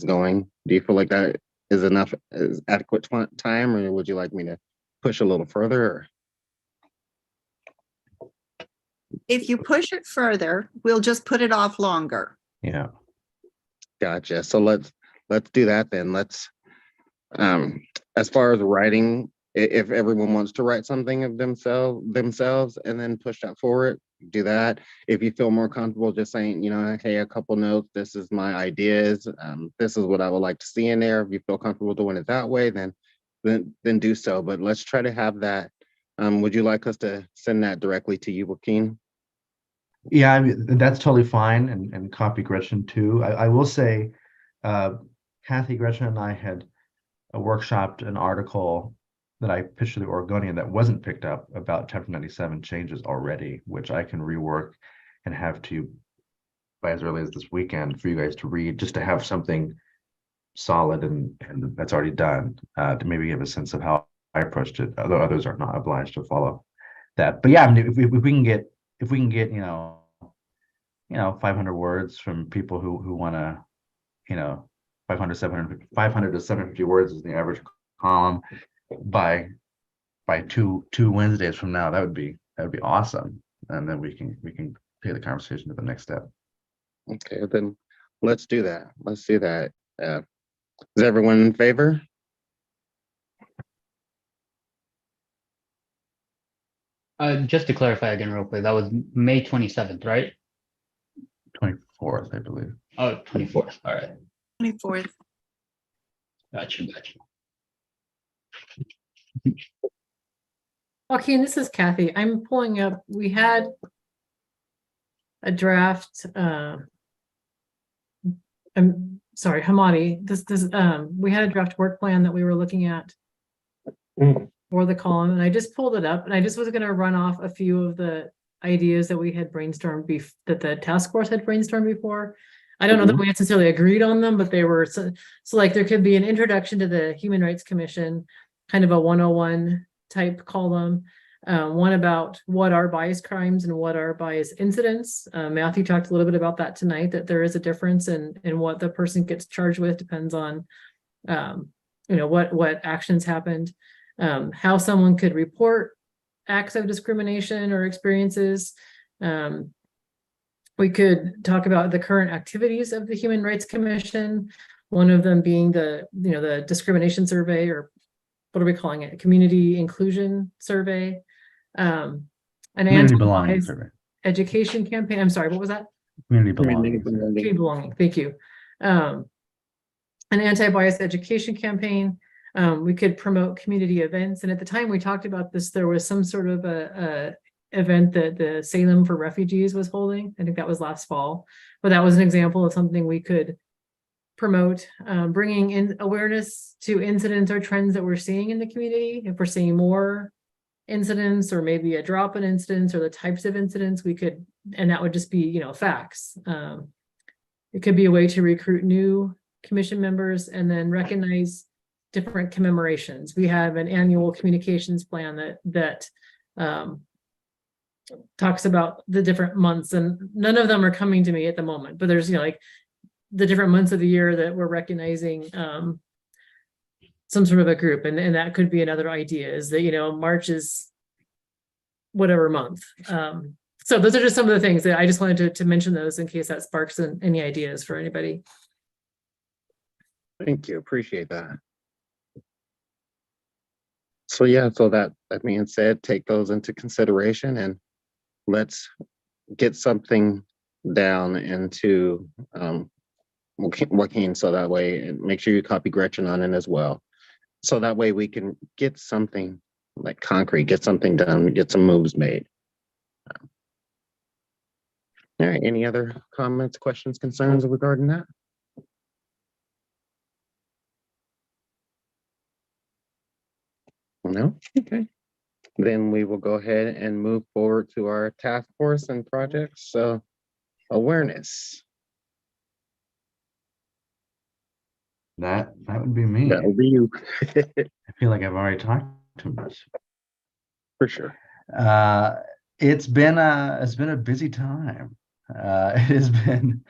going? Do you feel like that is adequate time, or would you like me to push a little further? If you push it further, we'll just put it off longer. Yeah. Gotcha. So let's do that then. Let's as far as writing, if everyone wants to write something of themselves and then push that forward, do that. If you feel more comfortable just saying, hey, a couple notes, this is my ideas, this is what I would like to see in there. If you feel comfortable doing it that way, then do so. But let's try to have that. Would you like us to send that directly to you, Joaquin? Yeah, I mean, that's totally fine, and copy Gretchen too. I will say, Kathy, Gretchen, and I had workshopped an article that I pitched to the Oregonian that wasn't picked up about Chapter 97 changes already, which I can rework and have to by as early as this weekend for you guys to read, just to have something solid and that's already done, to maybe give a sense of how I approached it, although others are not obliged to follow that. But yeah, I mean, if we can get 500 words from people who want to, 500 to 750 words is the average column by two Wednesdays from now. That would be awesome. And then we can take the conversation to the next step. Okay, then let's do that. Let's do that. Is everyone in favor? Just to clarify again real quick, that was May 27th, right? 24th, I believe. Oh, 24th. All right. 24th. Gotcha. Joaquin, this is Kathy. I'm pulling up, we had a draft, I'm sorry, Hamadi, we had a draft work plan that we were looking at for the column, and I just pulled it up, and I just was gonna run off a few of the ideas that we had brainstormed that the task force had brainstormed before. I don't know that we necessarily agreed on them, but they were, so like there could be an introduction to the Human Rights Commission, kind of a 101 type column. One about what are bias crimes and what are bias incidents. Matthew talked a little bit about that tonight, that there is a difference in what the person gets charged with depends on, what actions happened, how someone could report acts of discrimination or experiences. We could talk about the current activities of the Human Rights Commission, one of them being the discrimination survey, or what are we calling it? Community inclusion survey. An Community belonging survey. Education campaign. I'm sorry, what was that? Community belonging. Community belonging. Thank you. An anti-bias education campaign. We could promote community events. And at the time we talked about this, there was some sort of a event that the Salem for Refugees was holding. I think that was last fall, but that was an example of something we could promote, bringing in awareness to incidents or trends that we're seeing in the community. If we're seeing more incidents, or maybe a drop in incidents, or the types of incidents, we could, and that would just be, facts. It could be a way to recruit new commission members and then recognize different commemorations. We have an annual communications plan that talks about the different months, and none of them are coming to me at the moment, but there's, like the different months of the year that we're recognizing some sort of a group, and that could be another idea, is that, March is whatever month. So those are just some of the things that I just wanted to mention those in case that sparks any ideas for anybody. Thank you. Appreciate that. So yeah, so that being said, take those into consideration and let's get something down into Joaquin, so that way, and make sure you copy Gretchen on it as well. So that way we can get something like concrete, get something done, get some moves made. All right, any other comments, questions, concerns regarding that? No? Okay. Then we will go ahead and move forward to our task force and projects. So awareness. That would be me. That will be you. I feel like I've already talked too much. For sure. It's been a busy time. It has been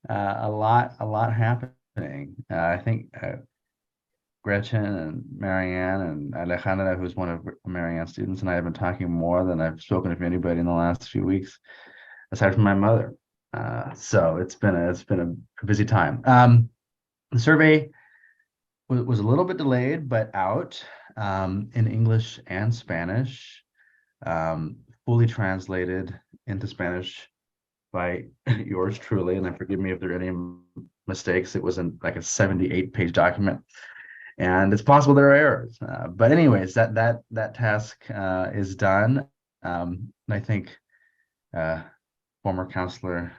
a lot happening. I think Gretchen and Marianne and Alejandra, who's one of Marianne's students, and I have been talking more than I've spoken to anybody in the last few weeks, aside from my mother. So it's been a busy time. The survey was a little bit delayed, but out in English and Spanish, fully translated into Spanish by yours truly. And forgive me if there are any mistakes. It was like a 78-page document, and it's possible there are errors. But anyways, that task is done. I think former counselor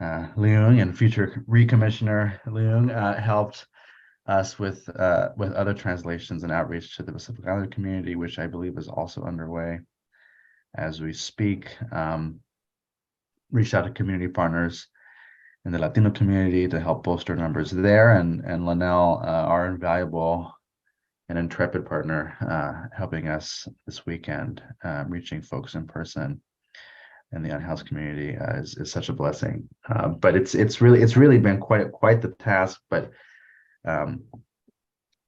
Leung and future recommissioner Leung helped us with other translations and outreach to the Pacific Islander community, which I believe is also underway as we speak. Reached out to community partners in the Latino community to help bolster numbers there, and Linnell, our invaluable and intrepid partner, helping us this weekend, reaching folks in person. and the unhoused community is such a blessing. But it's really been quite the task, but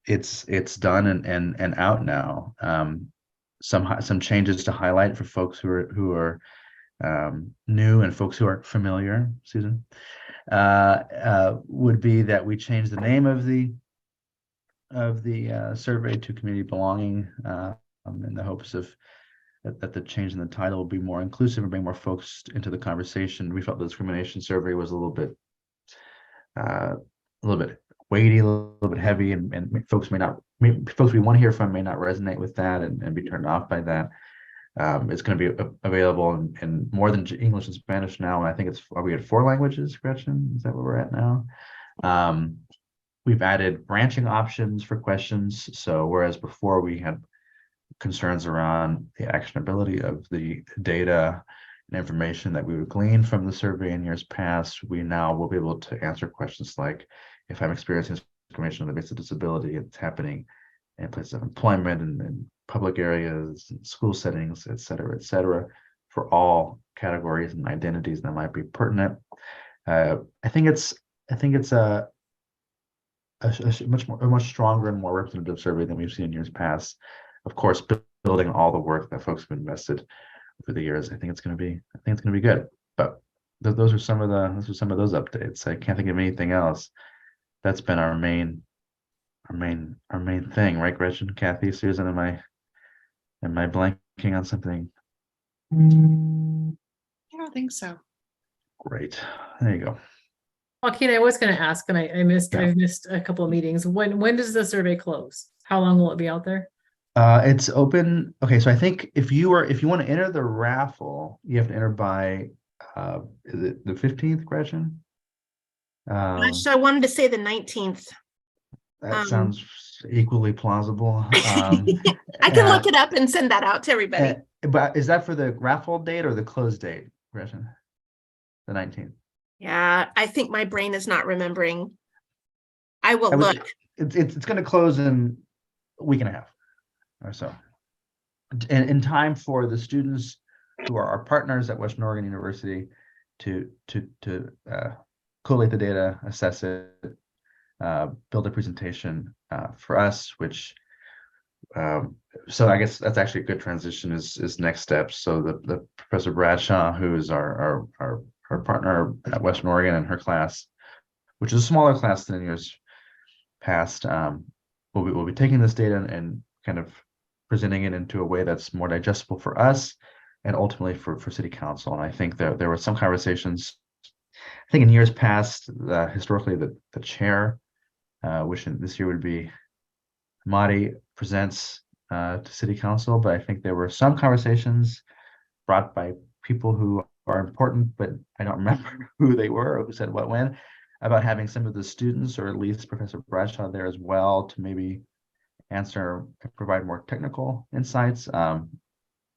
it's done and out now. Some changes to highlight for folks who are new and folks who aren't familiar, Susan, would be that we changed the name of the survey to community belonging, in the hopes of that the change in the title will be more inclusive and bring more folks into the conversation. We felt the discrimination survey was a little bit weighty, a little bit heavy, and folks folks we want to hear from may not resonate with that and be turned off by that. It's going to be available in more than English and Spanish now, and I think are we at 4 languages, Gretchen? Is that where we're at now? We've added branching options for questions. So whereas before we had concerns around the actionability of the data and information that we would glean from the survey in years past, we now will be able to answer questions like, if I'm experiencing discrimination on the basis of disability, it's happening in places of employment and public areas, and school settings, et cetera, for all categories and identities that might be pertinent. I think it's a much stronger and more representative survey than we've seen in years past. Of course, building all the work that folks have invested over the years, I think it's going to be good. But those are some of those updates. I can't think of anything else. That's been our main thing, right, Gretchen, Kathy, Susan? Am I blanking on something? I don't think so. Great. There you go. Joaquin, I was going to ask, and I've missed a couple of meetings. When does the survey close? How long will it be out there? It's open. Okay, so I think if you want to enter the raffle, you have to enter by is it the 15th, Gretchen? Gosh, I wanted to say the 19th. That sounds equally plausible. I can look it up and send that out to everybody. But is that for the raffle date or the close date, Gretchen? The 19th. Yeah, I think my brain is not remembering. I will look. It's going to close in a week and a half or so, and in time for the students who are our partners at Western Oregon University to collate the data, assess it, build a presentation for us, which so I guess that's actually a good transition is next steps. So the Professor Bradshaw, who is our partner at Western Oregon, and her class, which is a smaller class than in years past, we'll be taking this data and kind of presenting it into a way that's more digestible for us and ultimately for City Council. And I think that there were some conversations, I think in years past, historically the chair, which this year would be Madi, presents to City Council, but I think there were some conversations brought by people who are important, but I don't remember who they were or who said what when, about having some of the students, or at least Professor Bradshaw, there as well to maybe answer and provide more technical insights.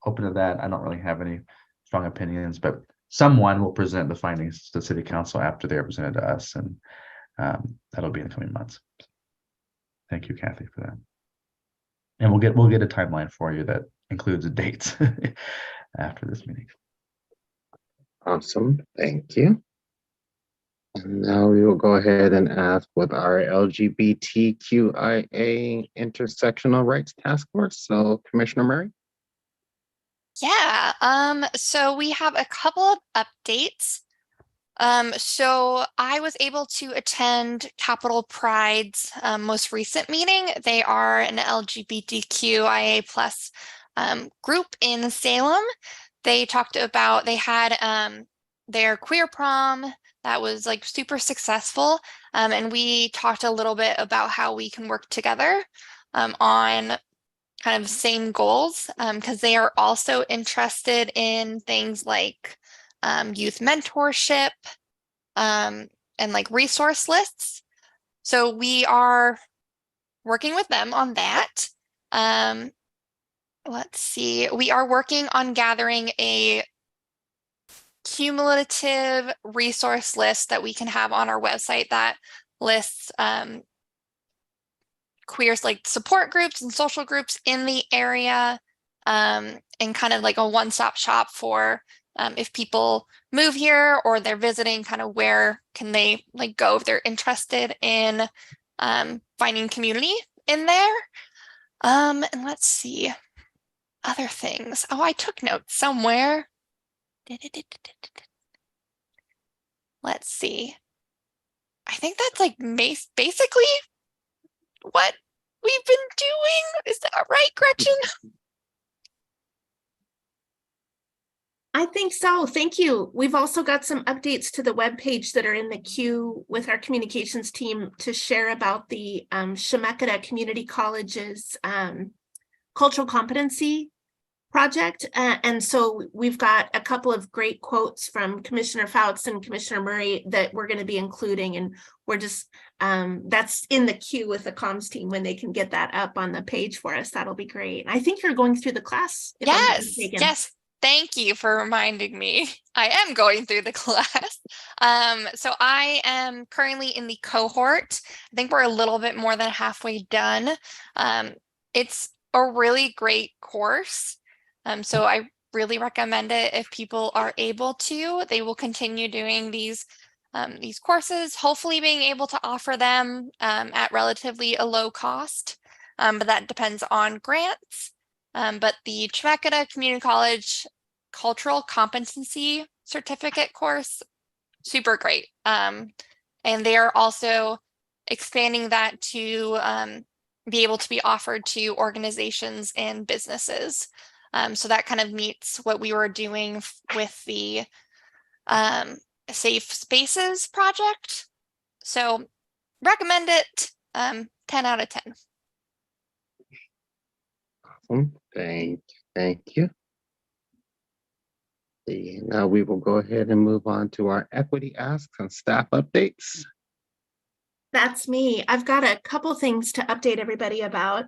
Open to that. I don't really have any strong opinions, but someone will present the findings to City Council after they're presented to us, and that'll be in the coming months. Thank you, Kathy, for that. And we'll get a timeline for you that includes the dates after this meeting. Awesome. Thank you. And now we will go ahead and ask with our LGBTQIA Intersectional Rights Task Force. So Commissioner Murray. Yeah, so we have a couple of updates. So I was able to attend Capitol Pride's most recent meeting. They are an LGBTQIA plus group in Salem. They had their queer prom that was like super successful. And we talked a little bit about how we can work together on kind of same goals, because they are also interested in things like youth mentorship and like resource lists. So we are working with them on that. Let's see, we are working on gathering a cumulative resource list that we can have on our website that lists queers like support groups and social groups in the area, and kind of like a one-stop shop for if people move here or they're visiting, kind of where can they like go if they're interested in finding community in there. And let's see, other things. Oh, I took notes somewhere. Let's see. I think that's like basically what we've been doing. Is that right, Gretchen? I think so. Thank you. We've also got some updates to the webpage that are in the queue with our communications team to share about the Chemeketa Community College's cultural competency project. And so we've got a couple of great quotes from Commissioner Fouts and Commissioner Murray that we're going to be including. And we're just, that's in the queue with the comms team. When they can get that up on the page for us, that'll be great. I think you're going through the class. If I'm not mistaken. Yes. Thank you for reminding me. I am going through the class. So I am currently in the cohort. I think we're a little bit more than halfway done. It's a really great course. So I really recommend it if people are able to. They will continue doing these courses, hopefully being able to offer them at relatively a low cost, but that depends on grants. But the Chemeketa Community College Cultural Competency Certificate course, super great. And they are also expanding that to be able to be offered to organizations and businesses. So that kind of meets what we were doing with the Safe Spaces project. So recommend it, 10 out of 10. Awesome. Thank you. Now we will go ahead and move on to our equity asks and staff updates. That's me. I've got a couple things to update everybody about.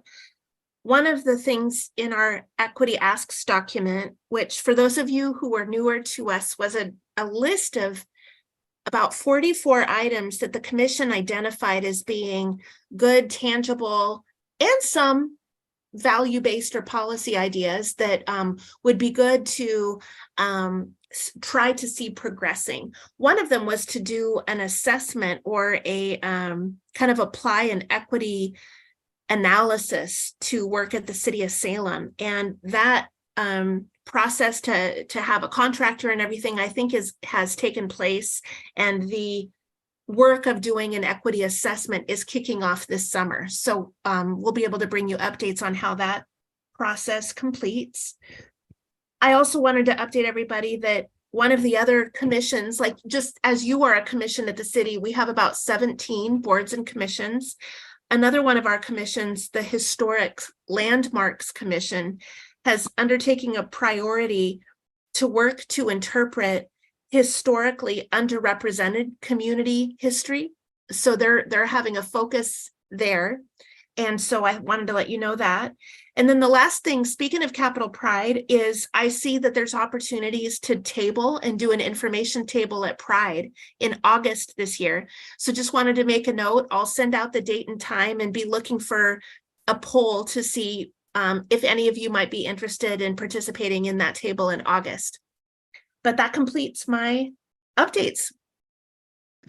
One of the things in our equity asks document, which for those of you who are newer to us, was a list of about 44 items that the commission identified as being good, tangible, and some value-based or policy ideas that would be good to try to see progressing. One of them was to do an assessment or a kind of apply an equity analysis to work at the city of Salem. And that process to have a contractor and everything, I think has taken place. And the work of doing an equity assessment is kicking off this summer. So we'll be able to bring you updates on how that process completes. I also wanted to update everybody that one of the other commissions, like just as you are a commission at the city, we have about 17 boards and commissions. Another one of our commissions, the Historic Landmarks Commission, has undertaken a priority to work to interpret historically underrepresented community history. So they're having a focus there. And so I wanted to let you know that. And then the last thing, speaking of Capital Pride, is I see that there's opportunities to table and do an information table at Pride in August this year. So just wanted to make a note. I'll send out the date and time and be looking for a poll to see if any of you might be interested in participating in that table in August. But that completes my updates.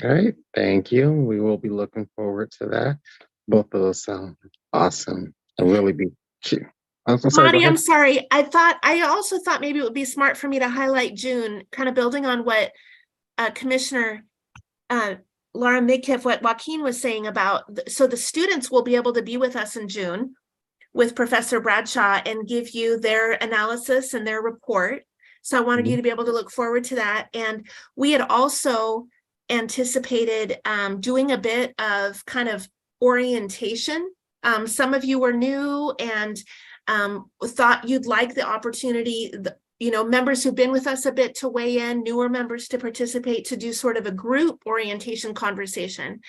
All right, thank you. We will be looking forward to that. Both of those sound awesome. I'll really be cheering. I'm so sorry. Marty, I'm sorry. I also thought maybe it would be smart for me to highlight June, kind of building on what Commissioner Laura Midkiff, what Joaquin was saying about, so the students will be able to be with us in June with Professor Bradshaw and give you their analysis and their report. So I wanted you to be able to look forward to that. And we had also anticipated doing a bit of kind of orientation. Some of you were new and thought you'd like the opportunity, members who've been with us a bit to weigh in, newer members to participate, to do sort of a group orientation conversation.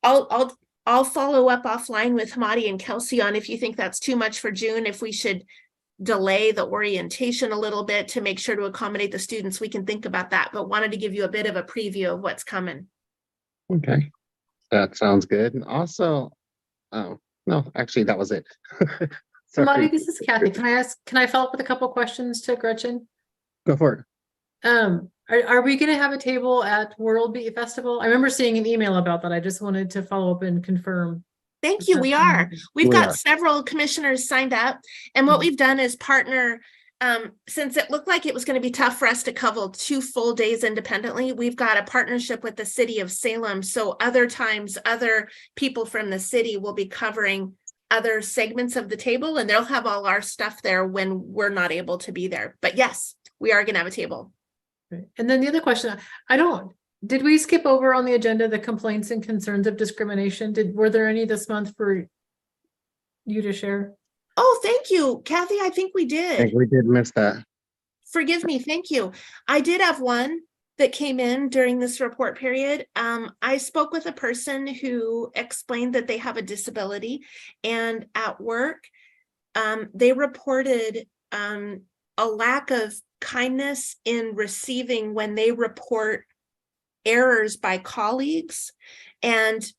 I'll follow up offline with Hamadi and Kelsey on if you think that's too much for June, if we should delay the orientation a little bit to make sure to accommodate the students. We can think about that, but wanted to give you a bit of a preview of what's coming. Okay, that sounds good. And also, no, actually, that was it. Marty, this is Kathy. Can I follow up with a couple questions to Gretchen? Go for it. Are we gonna have a table at World Beat Festival? I remember seeing an email about that. I just wanted to follow up and confirm. Thank you. We are. We've We got are. several commissioners signed up. And what we've done is partner, since it looked like it was going to be tough for us to cover 2 full days independently, we've got a partnership with the city of Salem. So other times, other people from the city will be covering other segments of the table, and they'll have all our stuff there when we're not able to be there. But yes, we are going to have a table. Right. And then the other question, did we skip over on the agenda the complaints and concerns of discrimination? Were there any this month for you to share? Oh, thank you, Kathy. I think we I did. think we did miss that. Forgive me. Thank you. I did have one that came in during this report period. I spoke with a person who explained that they have a disability, and at work, they reported a lack of kindness in receiving when they report errors by colleagues, and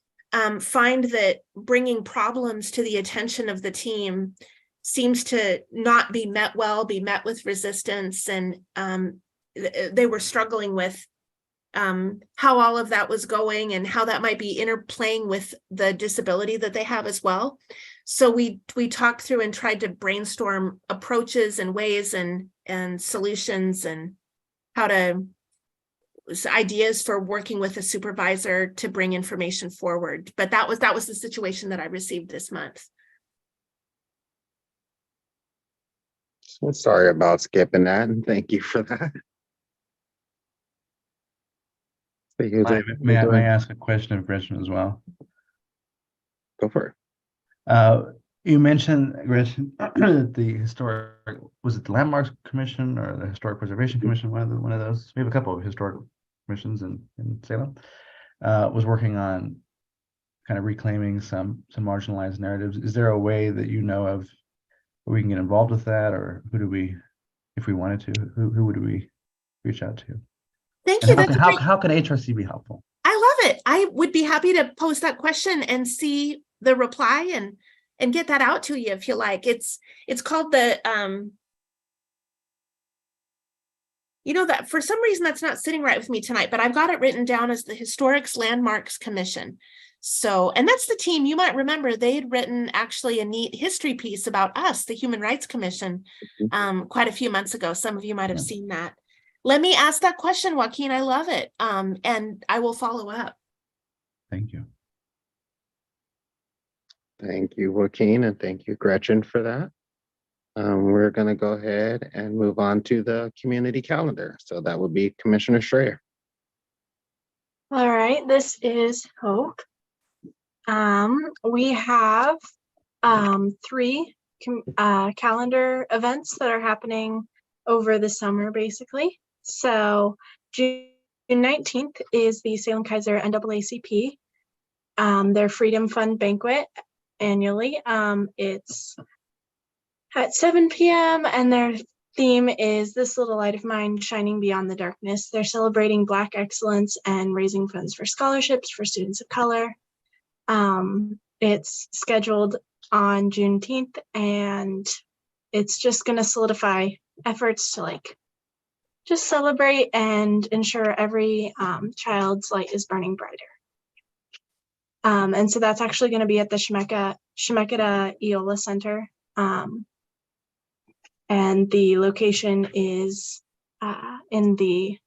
find that bringing problems to the attention of the team seems to not be met well, be met with resistance, and they were struggling with how all of that was going and how that might be interplaying with the disability that they have as well. So we talked through and tried to brainstorm approaches and ways and solutions and ideas for working with a supervisor to bring information forward. But that was the situation that I received this month. So sorry about skipping that, and thank you for that. May I ask a question of Gretchen as well? Go for it. You mentioned, Gretchen, the historic, was it the Landmarks Commission or the Historic Preservation Commission? One of those. We have a couple of historic commissions in Salem. Was working on kind of reclaiming some marginalized narratives. Is there a way that you know of where we can get involved with that, or who do we, if we wanted to, who would we reach out to? Thank And you. how can HRC be helpful? I love it. I would be happy to post that question and see the reply and get that out to you if you like. It's called the that for some reason that's not sitting right with me tonight, but I've got it written down as the Historics Landmarks Commission. So, and that's the team. You might remember they had written actually a neat history piece about us, the Human Rights Commission, quite a few months ago. Some of you might have seen that. Let me ask that question, Joaquin. I love it. And I will follow up. Thank you. Thank you, Joaquin, and thank you, Gretchen, for that. We're going to go ahead and move on to the community calendar. So that would be Commissioner Schrader. All right, this is Hope. We have 3 calendar events that are happening over the summer, basically. So June 19th is the Salem Kaiser NAACP, their Freedom Fund banquet annually. It's at 7 p.m. and their theme is This Little Light of Mine Shining Beyond the Darkness. They're celebrating Black excellence and raising funds for scholarships for students of color. It's scheduled on Juneteenth, and it's just going to solidify efforts to just celebrate and ensure every child's light is burning brighter. And so that's actually going to be at the Chemeketa Eola Center. And the location is in the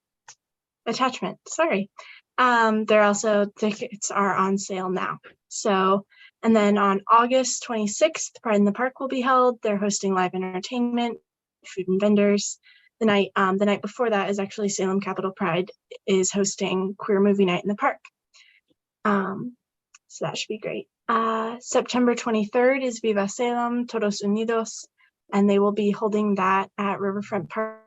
attachment. Sorry. Tickets are on sale now. So, and then on August 26th, Pride in the Park will be held. They're hosting live entertainment, food and vendors. The night before that is actually Salem Capital Pride is hosting Queer Movie Night in the Park. So that should be great. September 23rd is Viva Salem, Todos Unidos, and they will be holding that at Riverfront Park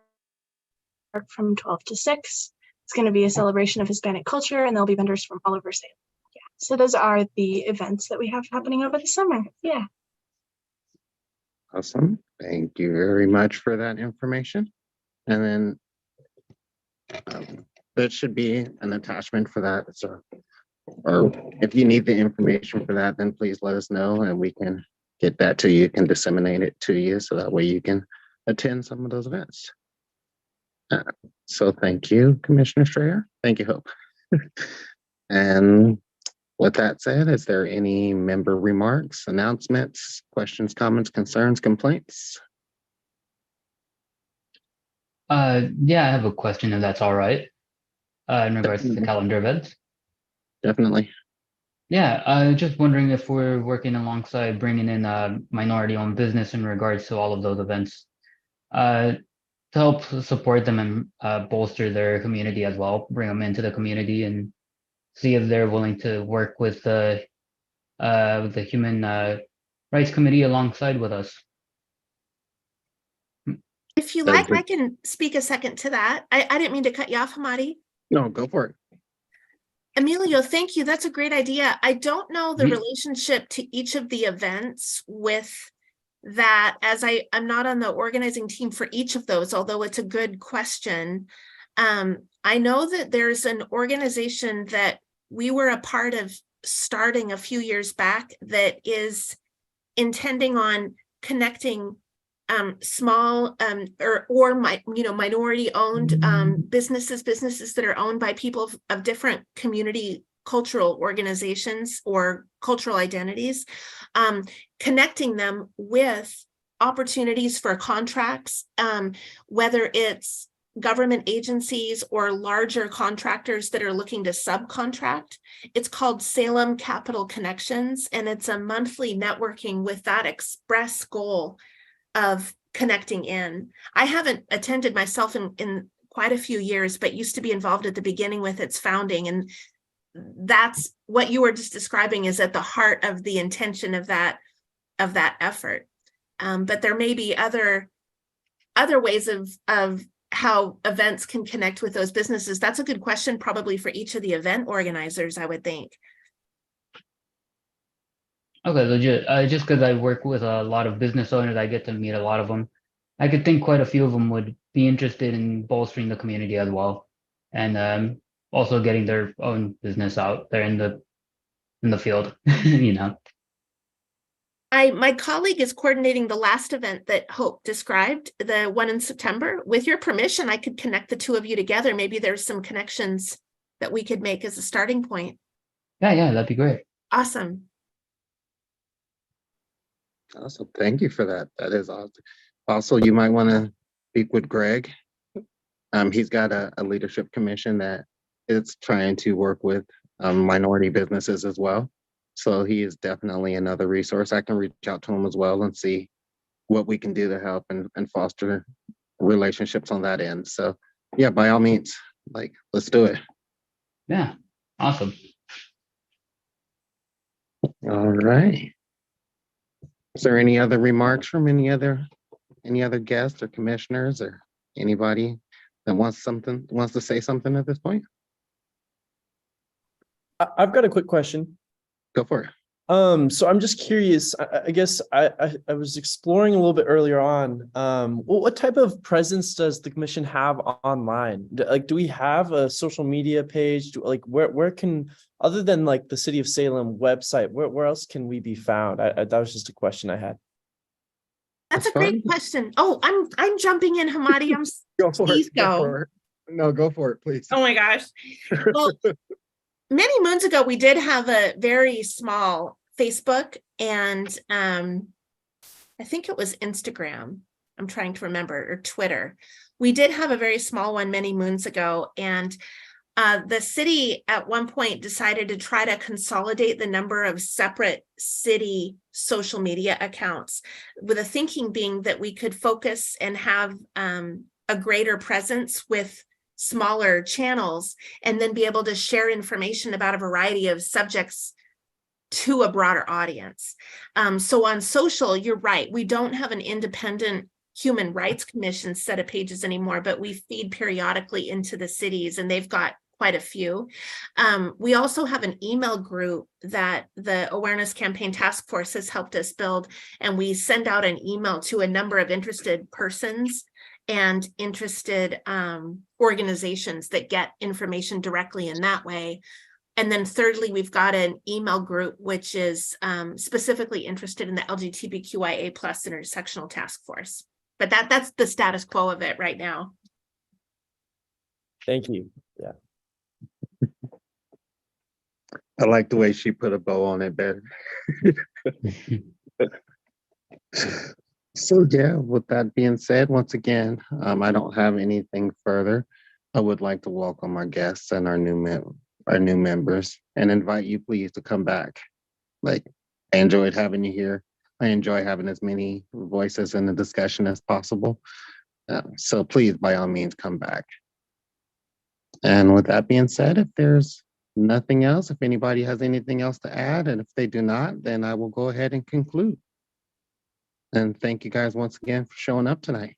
from 12 to 6. It's going to be a celebration of Hispanic culture, and there'll be vendors from all over Salem. Yeah. So those are the events that we have happening over the summer. Yeah. Awesome. Thank you very much for that information. And then there should be an attachment for that. So, or if you need the information for that, then please let us know and we can get that to you, can disseminate it to you so that way you can attend some of those events. So thank you, Commissioner Strayer. Thank you, Hope. And with that said, is there any member remarks, announcements, questions, comments, concerns, complaints? Yeah, I have a question if that's all right. In regards to the Definitely. calendar events. Definitely. Yeah, just wondering if we're working alongside bringing in a minority-owned business in regards to all of those events, to help support them and bolster their community as well, bring them into the community and see if they're willing to work with the Human Rights Committee alongside with us. If you like, I can speak a second to that. I didn't mean to cut you off, Hamadi. No, go for it. Emilio, thank you. That's a great idea. I don't know the Mhm. relationship to each of the events with that, as I'm not on the organizing team for each of those, although it's a good question. I know that there's an organization that we were a part of starting a few years back that is intending on connecting small minority owned businesses that are owned by people of different community cultural organizations or cultural identities, connecting them with opportunities for contracts, whether it's government agencies or larger contractors that are looking to subcontract. It's called Salem Capital Connections, and it's a monthly networking with that express goal of connecting in. I haven't attended myself in quite a few years, but used to be involved at the beginning with its founding. And that's what you were just describing is at the heart of the intention of that effort. But there may be other ways of how events can connect with those businesses. That's a good question, probably for each of the event organizers, I would think. Okay, legit. Just because I work with a lot of business owners, I get to meet a lot of them. I could think quite a few of them would be interested in bolstering the community as well, and also getting their own business out there in the field. You know. My colleague is coordinating the last event that Hope described, the one in September. With your permission, I could connect the two of you together. Maybe there's some connections that we could make as a starting point. Yeah, that'd be great. Awesome. Awesome. Thank you for that. That is awesome. Also, you might want to speak with Greg. He's got a leadership commission that is trying to work with minority businesses as well. So he is definitely another resource. I can reach out to him as well and see what we can do to help and foster relationships on that end. So yeah, by all means, let's do it. Yeah, awesome. All right. Is there any other remarks from any other guests or commissioners or anybody that wants to say something at this point? I've got a quick question. Go for it. So I'm just curious. I guess I was exploring a little bit earlier on. What type of presence does the commission have online? Do we have a social media page? Where can, other than the City of Salem website, where else can we be found? That was just a question I had. That's a great question. Oh, I'm jumping in, Hamadi. Go for Please it. go. Go for it. No, go for it, please. Oh my gosh. Well, many moons ago, we did have a very small Facebook and I think it was Instagram. I'm trying to remember, or Twitter. We did have a very small one many moons ago, and the city at one point decided to try to consolidate the number of separate city social media accounts, with the thinking being that we could focus and have a greater presence with smaller channels and then be able to share information about a variety of subjects to a broader audience. So on social, you're right, we don't have an independent Human Rights Commission set of pages anymore, but we feed periodically into the cities, and they've got quite a few. We also have an email group that the Awareness Campaign Task Force has helped us build, and we send out an email to a number of interested persons and interested organizations that get information directly in that way. And then thirdly, we've got an email group which is specifically interested in the LGBTQIA+ intersectional task force. But that's the status quo of it right now. Thank you. Yeah. I like the way she put a bow on it better. So yeah, with that being said, once again, I don't have anything further. I would like to welcome our guests and our new members and invite you please to come back. Like, I enjoyed having you here. I enjoy having as many voices in the discussion as possible. So please, by all means, come back. And with that being said, if there's nothing else, if anybody has anything else to add, and if they do not, then I will go ahead and conclude. And thank you guys once again for showing up tonight.